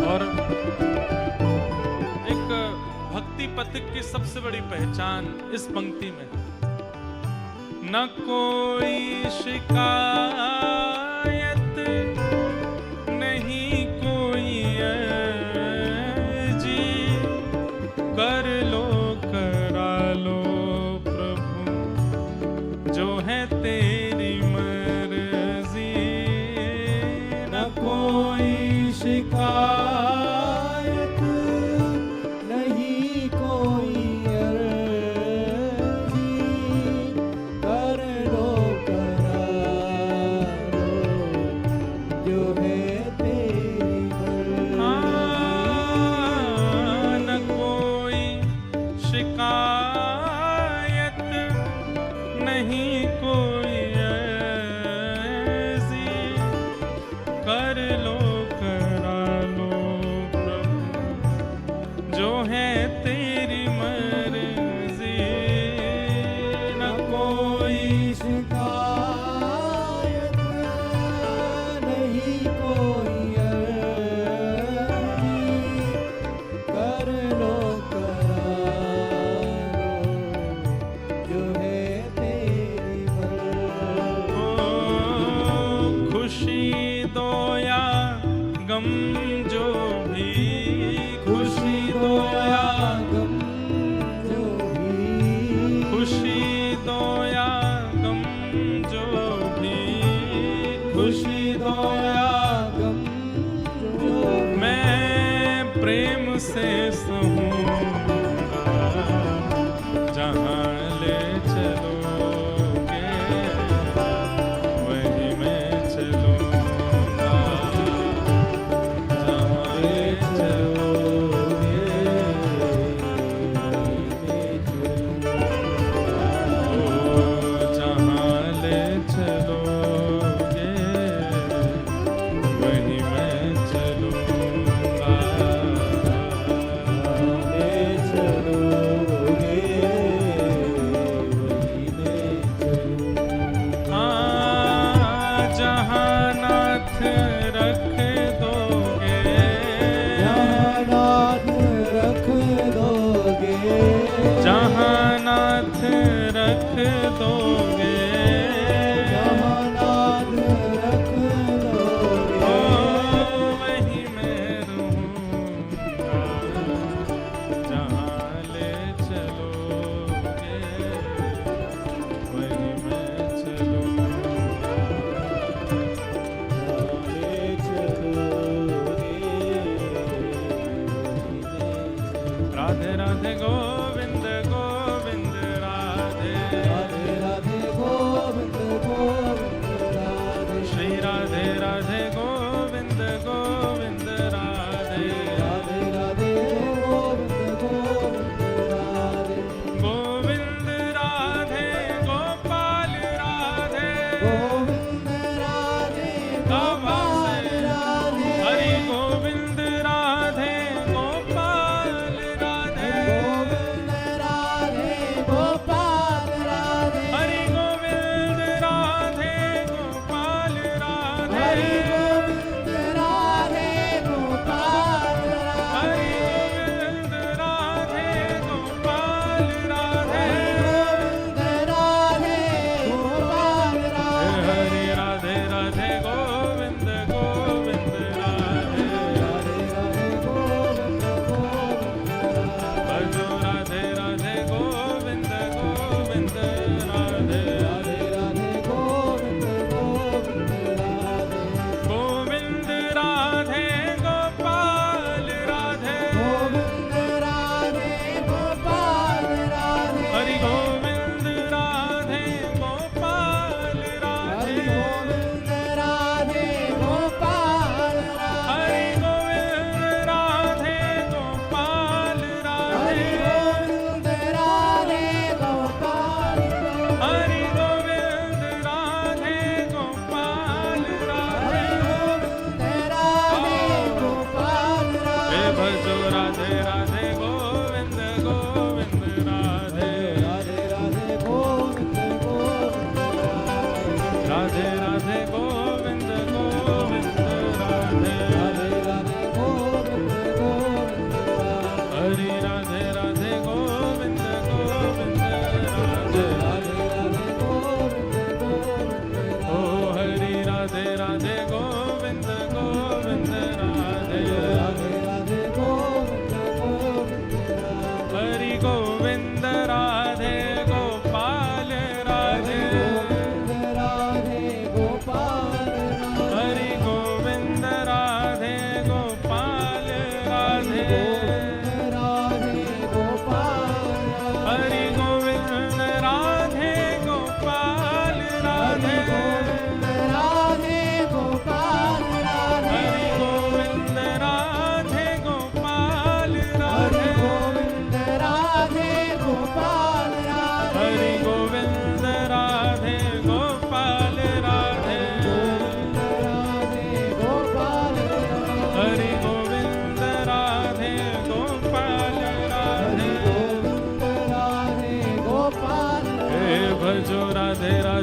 और एक भक्ति पथिक की सबसे बड़ी पहचान इस पंक्ति में, न कोई शिकायत नहीं कोई अर्जी, कर लो करा लो जो है तेरी मर्जी, न कोई शिकायत, नहीं कोई अर्जी, कर लो करा लो, जो है तेरी न कोई शिकायत, नहीं कोई ऐसी, कर लो करा लो प्रभु, जो है तेरी मर्जी। न कोई शिकायत, नहीं कोई अर्जी, कर लो करा लो, जो है तेरी मर्जी। खुशी दो या गम जो भी, खुशी दो या गम जो भी, खुशी दो या गम जो भी, खुशी दो या गम जो भी, मैं प्रेम से सहूँगा, जहाँ ले चलोगे वहीं मैं चलूँगा, जहाँ ले चलोगे जहाँ ले चलोगे वहीं मैं चलूँगा। ले चलोगे वहीं मैं चलूँगा। जहाँ नाथ रख दोगे, जहाँ नाथ रख दोगे, जहाँ नाथ रख दोगे, जहाँ नाथ रख दोगे, वहीं मैं रहूँगा, जहाँ ले चलोगे वहीं मैं चलूँगा। ले चलोगे वहीं मैं राधे राधे गोविंद गोविंद राधे, राधे राधे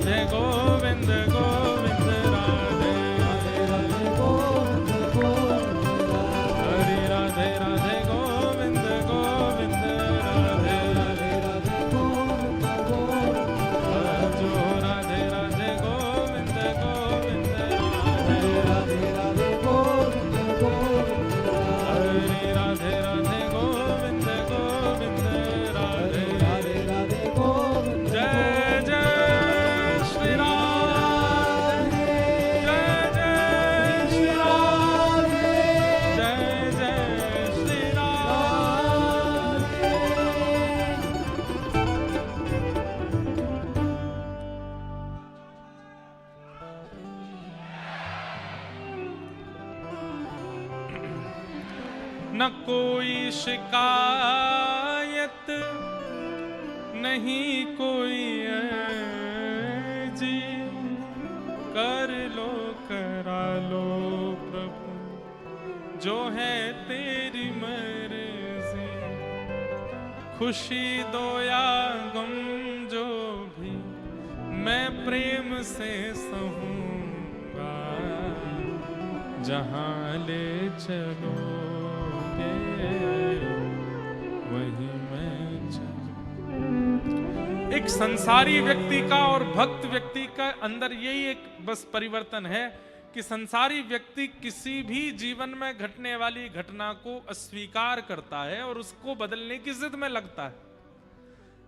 राधे गोविंद गोविंद राधे राधे गोविंद गोविंद हरि राधे राधे गोविंद गोविंद राधे राधे गोविंद गोविंद जो राधे राधे गोविंद गोविंद राधे राधे गोविंद गोविंद हरि राधे राधे गोविंद गोविंद राधे राधे गोविंद जय जय श्री राम जय जय श्री राम जय जय श्री राम न कोई शिकायत नहीं कोई जी कर लो करा लो प्रभु जो है तेरी मर्जी खुशी दो या गम जो भी मैं प्रेम से सहूंगा जहां ले चलोगे वहीं मैं चलूं। एक संसारी व्यक्ति का और भक्त व्यक्ति का अंदर यही एक बस परिवर्तन है कि संसारी व्यक्ति किसी भी जीवन में घटने वाली घटना को अस्वीकार करता है और उसको बदलने की जिद में लगता है,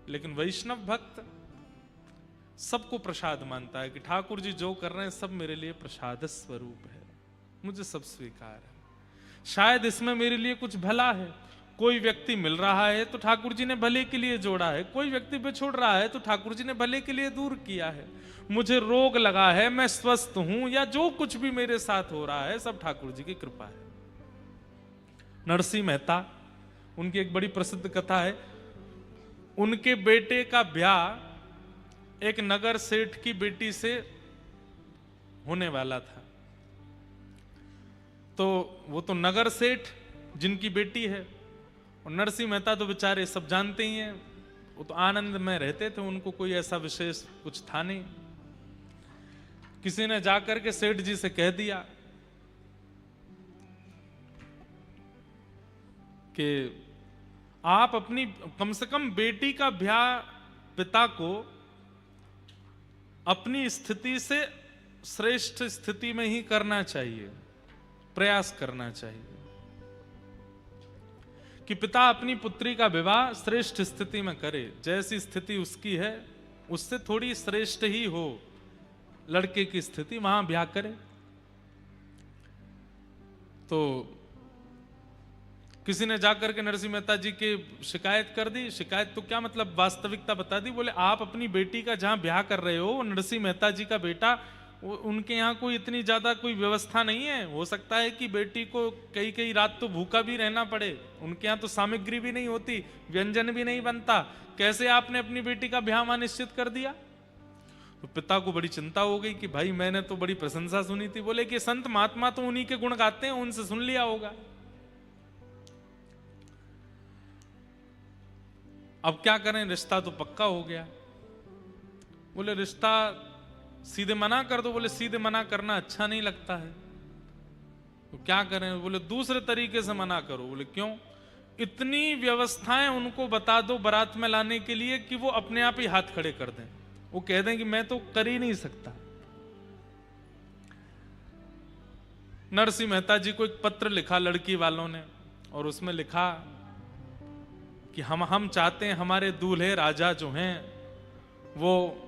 लेकिन वैष्णव भक्त सबको प्रसाद मानता है कि ठाकुर जी जो कर रहे हैं सब मेरे लिए प्रसाद स्वरूप है, मुझे सब स्वीकार है, शायद इसमें मेरे लिए कुछ भला है। कोई व्यक्ति मिल रहा है तो ठाकुर जी ने भले के लिए जोड़ा है, कोई व्यक्ति बिछुड़ रहा है तो ठाकुर जी ने भले के लिए दूर किया है, मुझे रोग लगा है मैं स्वस्थ हूं या जो कुछ भी मेरे साथ हो रहा है सब ठाकुर जी की कृपा है। नरसिंह मेहता, उनकी एक बड़ी प्रसिद्ध कथा है, उनके बेटे का ब्याह एक नगर सेठ की बेटी से होने वाला था, तो वो तो नगर सेठ जिनकी बेटी है और नरसिंह मेहता तो बेचारे सब जानते ही हैं, वो तो आनंद में रहते थे, उनको कोई ऐसा विशेष कुछ था नहीं। किसी ने जाकर के सेठ जी से कह दिया कि आप अपनी कम से कम बेटी का ब्याह पिता को अपनी स्थिति से श्रेष्ठ स्थिति में ही करना चाहिए, प्रयास करना चाहिए कि पिता अपनी पुत्री का विवाह श्रेष्ठ स्थिति में करे, जैसी स्थिति उसकी है उससे थोड़ी श्रेष्ठ ही हो लड़के की स्थिति, वहां ब्याह करे। तो किसी ने जाकर के नरसिंह मेहता जी की शिकायत कर दी, शिकायत तो क्या मतलब वास्तविकता बता दी, बोले आप अपनी बेटी का जहां ब्याह कर रहे हो नरसिंह मेहता जी का बेटा, उनके यहाँ कोई इतनी ज्यादा कोई व्यवस्था नहीं है, हो सकता है कि बेटी को कई कई रात तो भूखा भी रहना पड़े, उनके यहाँ तो सामग्री भी नहीं होती, व्यंजन भी नहीं बनता, कैसे आपने अपनी बेटी का ब्याह वहां निश्चित कर दिया। तो पिता को बड़ी चिंता हो गई कि भाई मैंने तो बड़ी प्रशंसा सुनी थी, बोले कि संत महात्मा तो उन्हीं के गुण गाते हैं, उनसे सुन लिया होगा। अब क्या करें, रिश्ता तो पक्का हो गया। बोले रिश्ता सीधे मना कर दो, बोले सीधे मना करना अच्छा नहीं लगता है, तो क्या करें, बोले दूसरे तरीके से मना करो। बोले क्यों, इतनी व्यवस्थाएं उनको बता दो बारात में लाने के लिए कि वो अपने आप ही हाथ खड़े कर दें, वो कह दें कि मैं तो कर ही नहीं सकता। नरसिंह मेहता जी को एक पत्र लिखा लड़की वालों ने, और उसमें लिखा कि हम चाहते हैं हमारे दूल्हे राजा जो हैं वो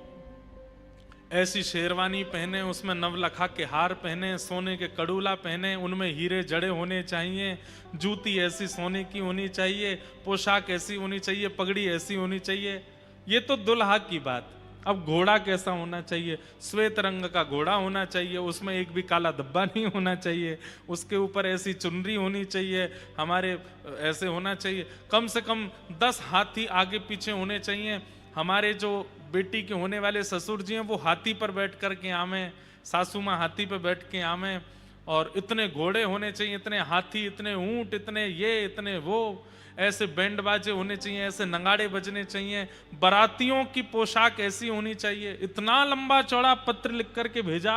ऐसी शेरवानी पहने, उसमें नवलखा के हार पहने, सोने के कड़ूला पहने, उनमें हीरे जड़े होने चाहिए, जूती ऐसी सोने की होनी चाहिए, पोशाक ऐसी होनी चाहिए, पगड़ी ऐसी होनी चाहिए। ये तो दुल्हा की बात। अब घोड़ा कैसा होना चाहिए, श्वेत रंग का घोड़ा होना चाहिए, उसमें एक भी काला धब्बा नहीं होना चाहिए, उसके ऊपर ऐसी चुनरी होनी चाहिए, हमारे ऐसे होना चाहिए, कम से कम 10 हाथी आगे पीछे होने चाहिए, हमारे जो बेटी के होने वाले ससुर जी हैं वो हाथी पर बैठ कर के आवे, सासू माँ हाथी पर बैठ के आवे, और इतने घोड़े होने चाहिए, इतने हाथी, इतने ऊंट, इतने ये, इतने वो, ऐसे बैंड बाजे होने चाहिए, ऐसे नगाड़े बजने चाहिए, बारातियों की पोशाक ऐसी होनी चाहिए। इतना लंबा चौड़ा पत्र लिख करके भेजा।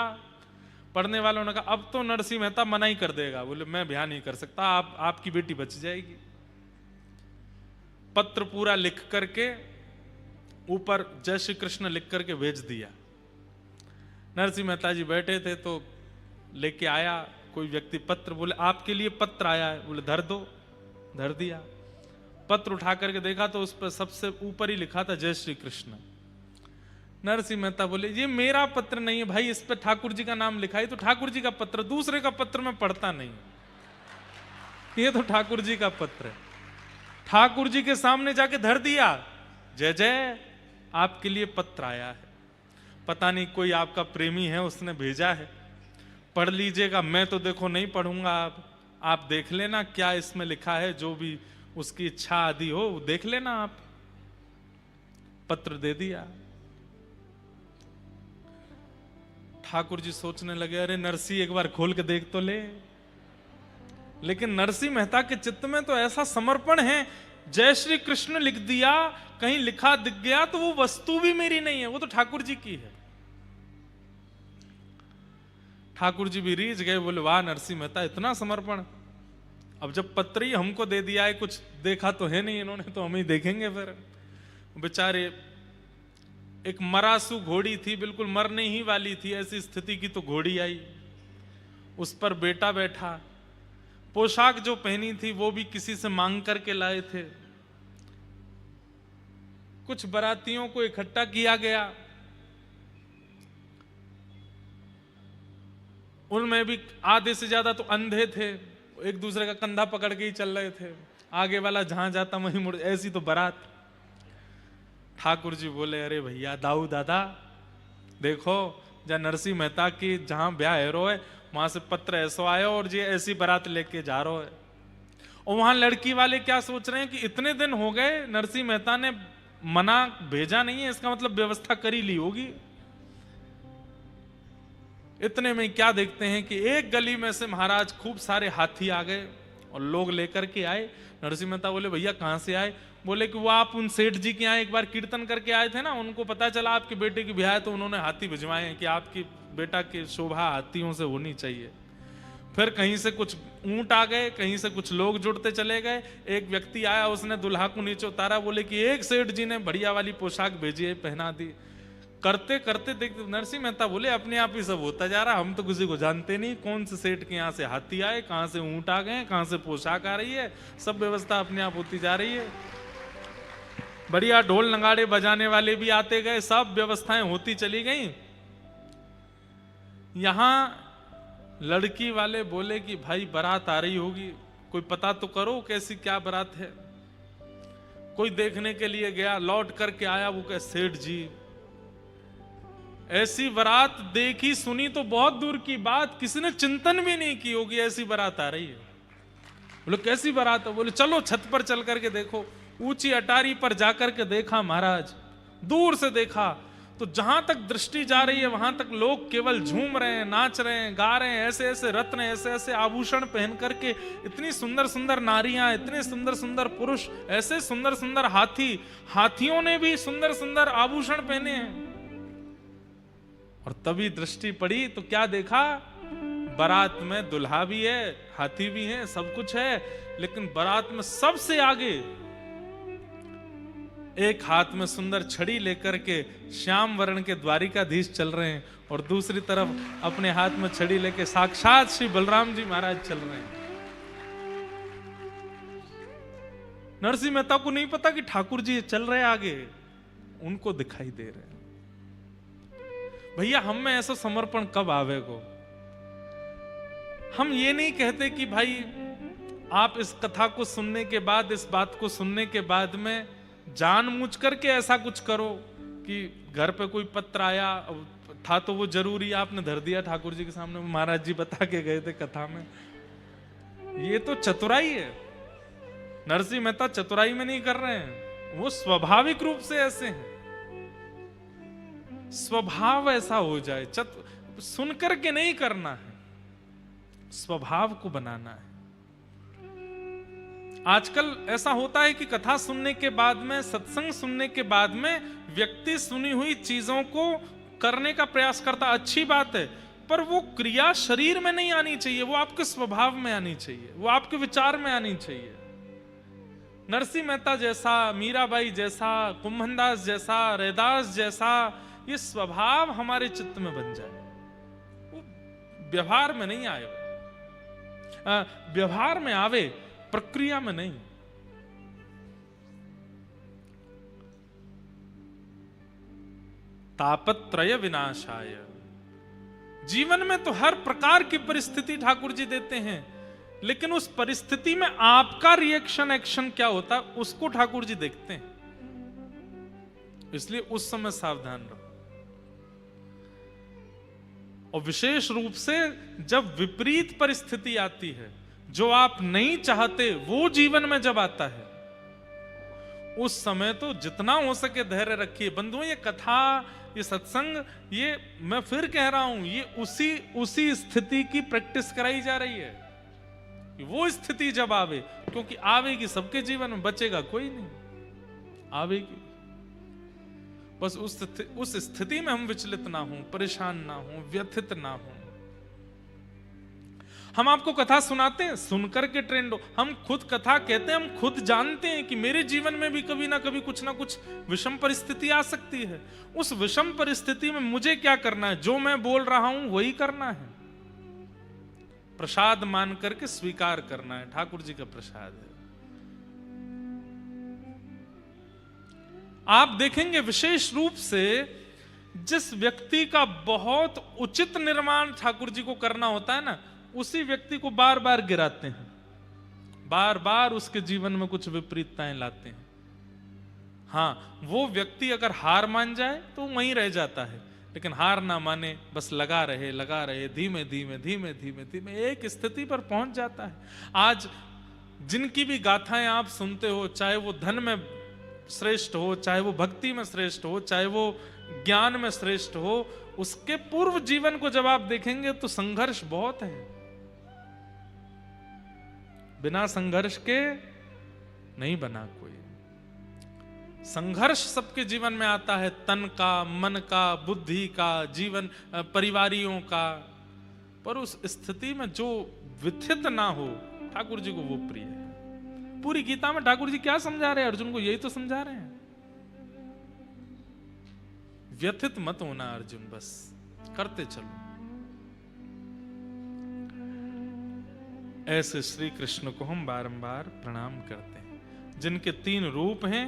पढ़ने वालों ने कहा अब तो नरसिंह मेहता मना ही कर देगा। बोले मैं बयान नहीं कर सकता, आपकी बेटी बच जाएगी। पत्र पूरा लिख करके ऊपर जय श्री कृष्ण लिख करके भेज दिया। नरसिंह मेहता जी बैठे थे तो लेके आया कोई व्यक्ति पत्र। बोले आपके लिए पत्र आया है। बोले धर दो। धर दिया। पत्र उठा करके देखा तो उस पर सबसे ऊपर ही लिखा था जय श्री कृष्ण। नरसिंह मेहता बोले ये मेरा पत्र नहीं है भाई, इस पे ठाकुर जी का नाम लिखा है, तो ठाकुर जी का पत्र, दूसरे का पत्र मैं पढ़ता नहीं, ये तो ठाकुर जी का पत्र है। ठाकुर जी के सामने जाके धर दिया, जय जय आपके लिए पत्र आया है, पता नहीं कोई आपका प्रेमी है उसने भेजा है, पढ़ लीजिएगा। मैं तो देखो नहीं पढ़ूंगा, आप देख लेना क्या इसमें लिखा है, जो भी उसकी इच्छा आदि हो देख लेना आप। पत्र दे दिया। ठाकुर जी सोचने लगे अरे नरसिंह एक बार खोल के देख तो ले। लेकिन नरसिंह मेहता के चित्त में तो ऐसा समर्पण है, जय श्री कृष्ण लिख दिया, कहीं लिखा दिख गया तो वो वस्तु भी मेरी नहीं है, वो तो ठाकुर जी की है। ठाकुर जी भी रीझ गए, बोले वाह नरसिंह मेहता इतना समर्पण। अब जब पत्र ही हमको दे दिया है, कुछ देखा तो है नहीं इन्होंने, तो हम ही देखेंगे फिर। बेचारे एक मरासू घोड़ी थी, बिल्कुल मरने ही वाली थी, ऐसी स्थिति की तो घोड़ी आई, उस पर बेटा बैठा। पोशाक जो पहनी थी वो भी किसी से मांग करके लाए थे। कुछ बारातियों को इकट्ठा किया गया, उनमें भी आधे से ज्यादा तो अंधे थे, एक दूसरे का कंधा पकड़ के ही चल रहे थे, आगे वाला जहां जाता वहीं मुड़, ऐसी तो बारात। ठाकुर जी बोले अरे भैया दाऊ दादा देखो, जहाँ नरसिंह मेहता की जहां ब्याह हैरो है वहां से पत्र ऐसो आयो और ये ऐसी बारात लेके जा रहा है। और वहां लड़की वाले क्या सोच रहे हैं कि इतने दिन हो गए नरसिंह मेहता ने मना भेजा नहीं है, इसका मतलब व्यवस्था करी ली होगी। इतने में क्या देखते हैं कि एक गली में से महाराज खूब सारे हाथी आ गए और लोग लेकर के आए। नरसिंह मेहता बोले भैया कहां से आए? बोले कि वो आप उन सेठ जी के यहाँ एक बार कीर्तन करके आए थे ना, उनको पता चला आपके बेटे की ब्याह है तो उन्होंने हाथी भिजवाए हैं कि आपकी बेटा की शोभा हाथियों से होनी चाहिए। फिर कहीं से कुछ ऊंट आ गए, कहीं से कुछ लोग जुड़ते चले गए। एक व्यक्ति आया, उसने दुल्हा को नीचे उतारा, बोले कि एक सेठ जी ने बढ़िया वाली पोशाक भेजी है, पहना दी। करते करते देखते नरसिंह मेहता बोले अपने आप ही सब होता जा रहा, हम तो किसी को जानते नहीं, कौन से सेठ के यहाँ से हाथी आए, कहाँ से ऊंट आ गए, कहाँ से पोशाक आ रही है, सब व्यवस्था अपने आप होती जा रही है। बढ़िया ढोल नगाड़े बजाने वाले भी आते गए, सब व्यवस्थाएं होती चली गई। यहां लड़की वाले बोले कि भाई बारात आ रही होगी, कोई पता तो करो कैसी क्या बारात है। कोई देखने के लिए गया, लौट करके आया, वो कहे सेठ जी ऐसी बारात देखी सुनी तो बहुत दूर की बात, किसी ने चिंतन भी नहीं की होगी ऐसी बारात आ रही है। बोले कैसी बारात है? बोले चलो छत पर चल करके देखो। ऊंची अटारी पर जाकर के देखा महाराज, दूर से देखा तो जहां तक दृष्टि जा रही है वहां तक लोग केवल झूम रहे हैं, नाच रहे हैं, गा रहे हैं, ऐसे ऐसे रत्न, ऐसे ऐसे आभूषण पहन करके, इतनी सुंदर सुंदर नारियां, इतने सुंदर सुंदर पुरुष, ऐसे सुंदर सुंदर हाथी, हाथियों ने भी सुंदर सुंदर आभूषण पहने हैं। और तभी दृष्टि पड़ी तो क्या देखा, बारात में दुल्हा भी है, हाथी भी है, सब कुछ है, लेकिन बारात में सबसे आगे एक हाथ में सुंदर छड़ी लेकर के श्याम वर्ण के द्वारिकाधीश चल रहे हैं और दूसरी तरफ अपने हाथ में छड़ी लेके साक्षात श्री बलराम जी महाराज चल रहे हैं। नरसिंह मेहता को नहीं पता कि ठाकुर जी चल रहे आगे, उनको दिखाई दे रहे हैं। भैया हम में ऐसा समर्पण कब आवेगो? हम ये नहीं कहते कि भाई आप इस कथा को सुनने के बाद, इस बात को सुनने के बाद में जानबूझ करके ऐसा कुछ करो कि घर पे कोई पत्र आया था तो वो जरूरी आपने धर दिया ठाकुर जी के सामने, महाराज जी बता के गए थे कथा में। ये तो चतुराई है। नरसिंह मेहता चतुराई में नहीं कर रहे हैं, वो स्वाभाविक रूप से ऐसे हैं, स्वभाव ऐसा हो जाए, सुन करके नहीं करना है। स्वभाव को बनाना है। आजकल ऐसा होता है कि कथा सुनने के बाद में, सत्संग सुनने के बाद में व्यक्ति सुनी हुई चीजों को करने का प्रयास करता, अच्छी बात है, पर वो क्रिया शरीर में नहीं आनी चाहिए, वो आपके स्वभाव में आनी चाहिए, वो आपके विचार में आनी चाहिए। नरसिंह मेहता जैसा, मीराबाई जैसा, कुंभनदास जैसा, रैदास जैसा ये स्वभाव हमारे चित्त में बन जाए, वो व्यवहार में नहीं आए, व्यवहार में आवे, प्रक्रिया में नहीं। तापत्रय विनाशाय, जीवन में तो हर प्रकार की परिस्थिति ठाकुर जी देते हैं, लेकिन उस परिस्थिति में आपका रिएक्शन एक्शन क्या होता है उसको ठाकुर जी देखते हैं। इसलिए उस समय सावधान रहो। और विशेष रूप से जब विपरीत परिस्थिति आती है, जो आप नहीं चाहते वो जीवन में जब आता है, उस समय तो जितना हो सके धैर्य रखिए। बंधुओं, ये कथा, ये सत्संग, ये मैं फिर कह रहा हूं, ये उसी स्थिति की प्रैक्टिस कराई जा रही है। वो स्थिति जब आवे, क्योंकि आवेगी सबके जीवन में, बचेगा कोई नहीं, आवेगी। बस उस स्थिति में हम विचलित ना हों, परेशान ना हों, व्यथित ना हों। हम आपको कथा सुनाते हैं, सुनकर के ट्रेंड हो, हम खुद कथा कहते हैं, हम खुद जानते हैं कि मेरे जीवन में भी कभी ना कभी कुछ ना कुछ विषम परिस्थिति आ सकती है। उस विषम परिस्थिति में मुझे क्या करना है? जो मैं बोल रहा हूं वही करना है, प्रसाद मान करके स्वीकार करना है, ठाकुर जी का प्रसाद है। आप देखेंगे विशेष रूप से जिस व्यक्ति का बहुत उचित निर्माण ठाकुर जी को करना होता है ना, उसी व्यक्ति को बार बार गिराते हैं, बार बार उसके जीवन में कुछ विपरीतताएं लाते हैं। हाँ, वो व्यक्ति अगर हार मान जाए तो वहीं रह जाता है, लेकिन हार ना माने, बस लगा रहे, धीमे धीमे एक स्थिति पर पहुंच जाता है। आज जिनकी भी गाथाएं आप सुनते हो, चाहे वो धन में श्रेष्ठ हो, चाहे वो भक्ति में श्रेष्ठ हो, चाहे वो ज्ञान में श्रेष्ठ हो, उसके पूर्व जीवन को जब आप देखेंगे तो संघर्ष बहुत है। बिना संघर्ष के नहीं बना कोई। संघर्ष सबके जीवन में आता है, तन का, मन का, बुद्धि का, जीवन परिवारियों का, पर उस स्थिति में जो व्यथित ना हो, ठाकुर जी को वो प्रिय है। पूरी गीता में ठाकुर जी क्या समझा रहे हैं? अर्जुन को यही तो समझा रहे हैं, व्यथित मत होना अर्जुन, बस करते चलो। ऐसे श्री कृष्ण को हम बारंबार प्रणाम करते हैं, जिनके 3 रूप हैं,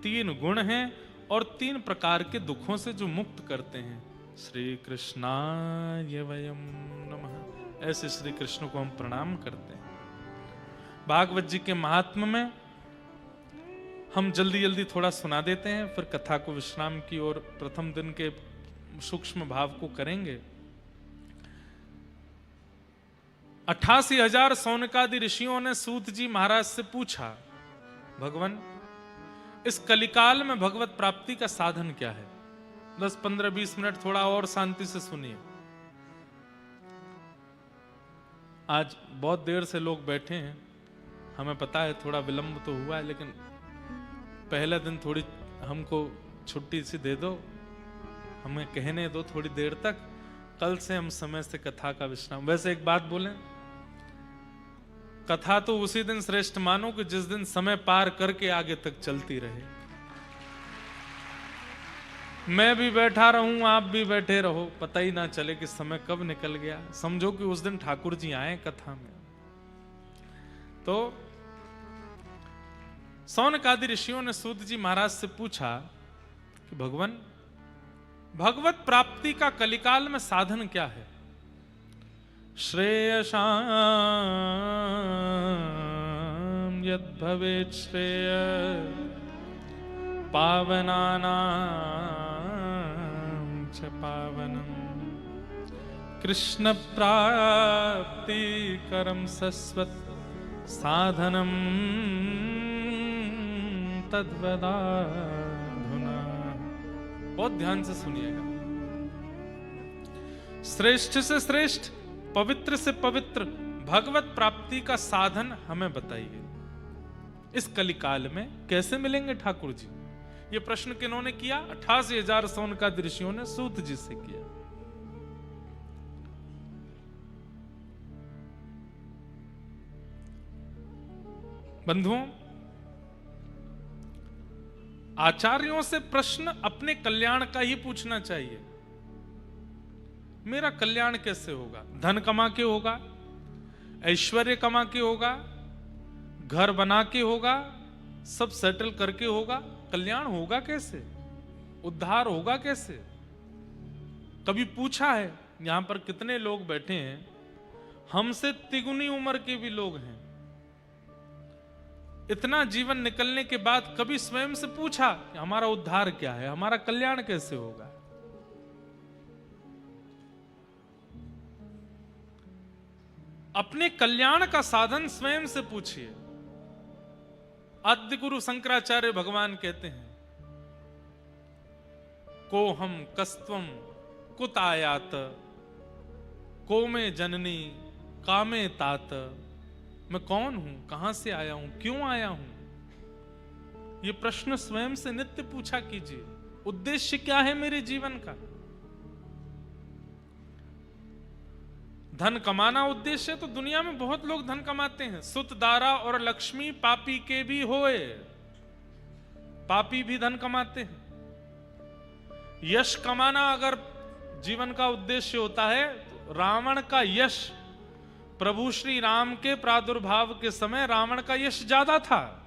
3 गुण हैं और 3 प्रकार के दुखों से जो मुक्त करते हैं। श्री कृष्णाय वयम नमः। ऐसे श्री कृष्ण को हम प्रणाम करते हैं। भागवत जी के महात्म्य में हम जल्दी जल्दी थोड़ा सुना देते हैं, फिर कथा को विश्राम की ओर प्रथम दिन के सूक्ष्म भाव को करेंगे। 88,000 सौनकादि ऋषियों ने सूत जी महाराज से पूछा, भगवान इस कलिकाल में भगवत प्राप्ति का साधन क्या है? 10, 15, 20 मिनट थोड़ा और शांति से सुनिए। आज बहुत देर से लोग बैठे हैं, हमें पता है थोड़ा विलंब तो हुआ है, लेकिन पहले दिन थोड़ी हमको छुट्टी सी दे दो, हमें कहने दो थोड़ी देर तक। कल से हम समय से कथा का विश्राम। वैसे एक बात बोलें, कथा तो उसी दिन श्रेष्ठ मानो कि जिस दिन समय पार करके आगे तक चलती रहे। मैं भी बैठा रहूं, आप भी बैठे रहो, पता ही ना चले कि समय कब निकल गया। समझो कि उस दिन ठाकुर जी आए कथा में। तो सौनकादि ऋषियों ने सूत जी महाराज से पूछा कि भगवान भगवत प्राप्ति का कलिकाल में साधन क्या है? श्रेयसाम यद भवेत् श्रेय पावनानां च पावनम कृष्ण प्राप्ति करम सस्वत साधनम तद्वदाधुना। बहुत ध्यान से सुनिएगा। श्रेष्ठ से श्रेष्ठ पवित्र से पवित्र भगवत प्राप्ति का साधन हमें बताइए। इस कलिकाल में कैसे मिलेंगे ठाकुर जी? ये प्रश्न किन्होंने किया? 88,000 सोनकादि ऋषियों ने सूत जी से किया। बंधुओं, आचार्यों से प्रश्न अपने कल्याण का ही पूछना चाहिए। मेरा कल्याण कैसे होगा? धन कमा के होगा, ऐश्वर्य कमा के होगा, घर बना के होगा, सब सेटल करके होगा? कल्याण होगा कैसे? उद्धार होगा कैसे? कभी पूछा है? यहां पर कितने लोग बैठे हैं, हमसे तिगुनी उम्र के भी लोग हैं। इतना जीवन निकलने के बाद कभी स्वयं से पूछा कि हमारा उद्धार क्या है, हमारा कल्याण कैसे होगा? अपने कल्याण का साधन स्वयं से पूछिए। आद्य गुरु शंकराचार्य भगवान कहते हैं, को हम कस्त्वम कुत आयात, को में जननी कामे तात। मैं कौन हूं, कहां से आया हूं, क्यों आया हूं? यह प्रश्न स्वयं से नित्य पूछा कीजिए। उद्देश्य क्या है मेरे जीवन का? धन कमाना उद्देश्य है तो दुनिया में बहुत लोग धन कमाते हैं। सुत दारा और लक्ष्मी पापी के भी होए, पापी भी धन कमाते हैं। यश कमाना अगर जीवन का उद्देश्य होता है तो रावण का यश, प्रभु श्री राम के प्रादुर्भाव के समय रावण का यश ज्यादा था।